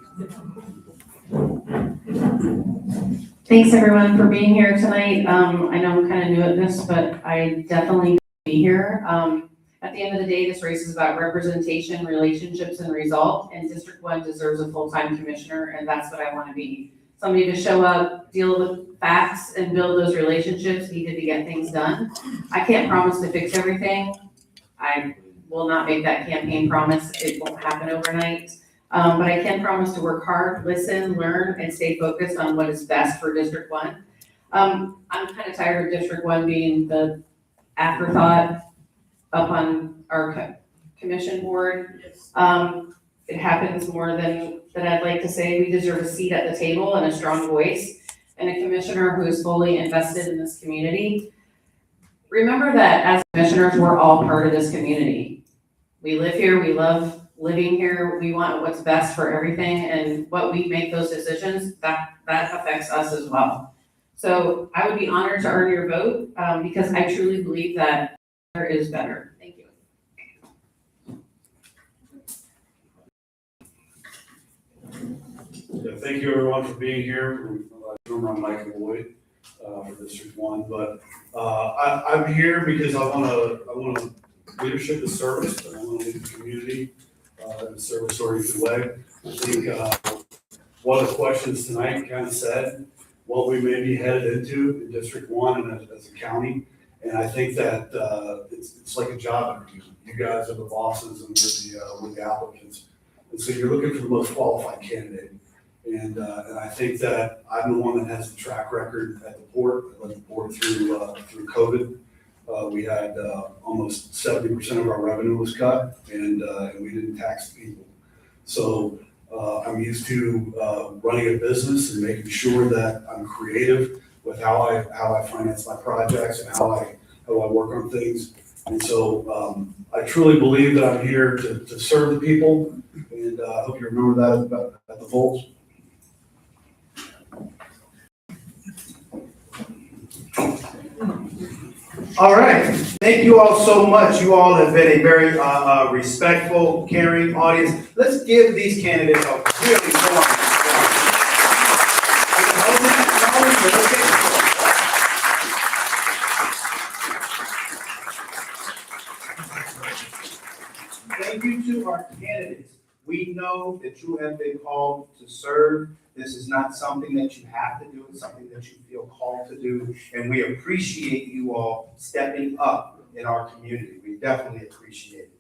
Speaker 4: Thanks, everyone, for being here tonight. I know I'm kind of new at this, but I definitely need to be here. At the end of the day, this race is about representation, relationships, and result, and District 1 deserves a full-time commissioner, and that's what I want to be. Somebody to show up, deal with facts, and build those relationships needed to get things done. I can't promise to fix everything. I will not make that campaign promise. It won't happen overnight. But I can promise to work hard, listen, learn, and stay focused on what is best for District 1. I'm kind of tired of District 1 being the afterthought up on our commission board. It happens more than I'd like to say. We deserve a seat at the table and a strong voice, and a commissioner who is fully invested in this community. Remember that as commissioners, we're all part of this community. We live here, we love living here, we want what's best for everything, and what we make those decisions, that affects us as well. So I would be honored to earn your vote, because I truly believe that there is better. Thank you.
Speaker 11: Yeah, thank you everyone for being here. I'm Michael Boyd for District 1, but I'm here because I want to leadership is service, and I want to lead the community in a service-oriented way. I think one of the questions tonight kind of said what we may be headed into in District 1 and as a county, and I think that it's like a job interview. You guys are the bosses and we're the applicants, and so you're looking for the most qualified candidate. And I think that I'm the one that has the track record at the port. I led the port through COVID. We had almost 70% of our revenue was cut, and we didn't tax the people. So I'm used to running a business and making sure that I'm creative with how I finance my projects and how I work on things. And so I truly believe that I'm here to serve the people, and I hope you remember that at the polls.
Speaker 12: All right, thank you all so much. You all have been a very respectful, caring audience. Let's give these candidates a really warm Thank you to our candidates. We know that you have been called to serve. This is not something that you have to do. It's something that you feel called to do. And we appreciate you all stepping up in our community. We definitely appreciate it.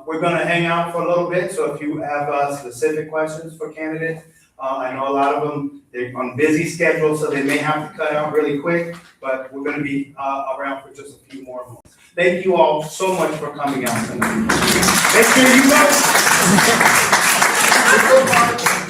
Speaker 12: We're going to hang out for a little bit. So if you have specific questions for candidates, I know a lot of them, they're on busy schedules, so they may have to cut out really quick, but we're going to be around for just a few more months. Thank you all so much for coming out tonight. Make sure you vote.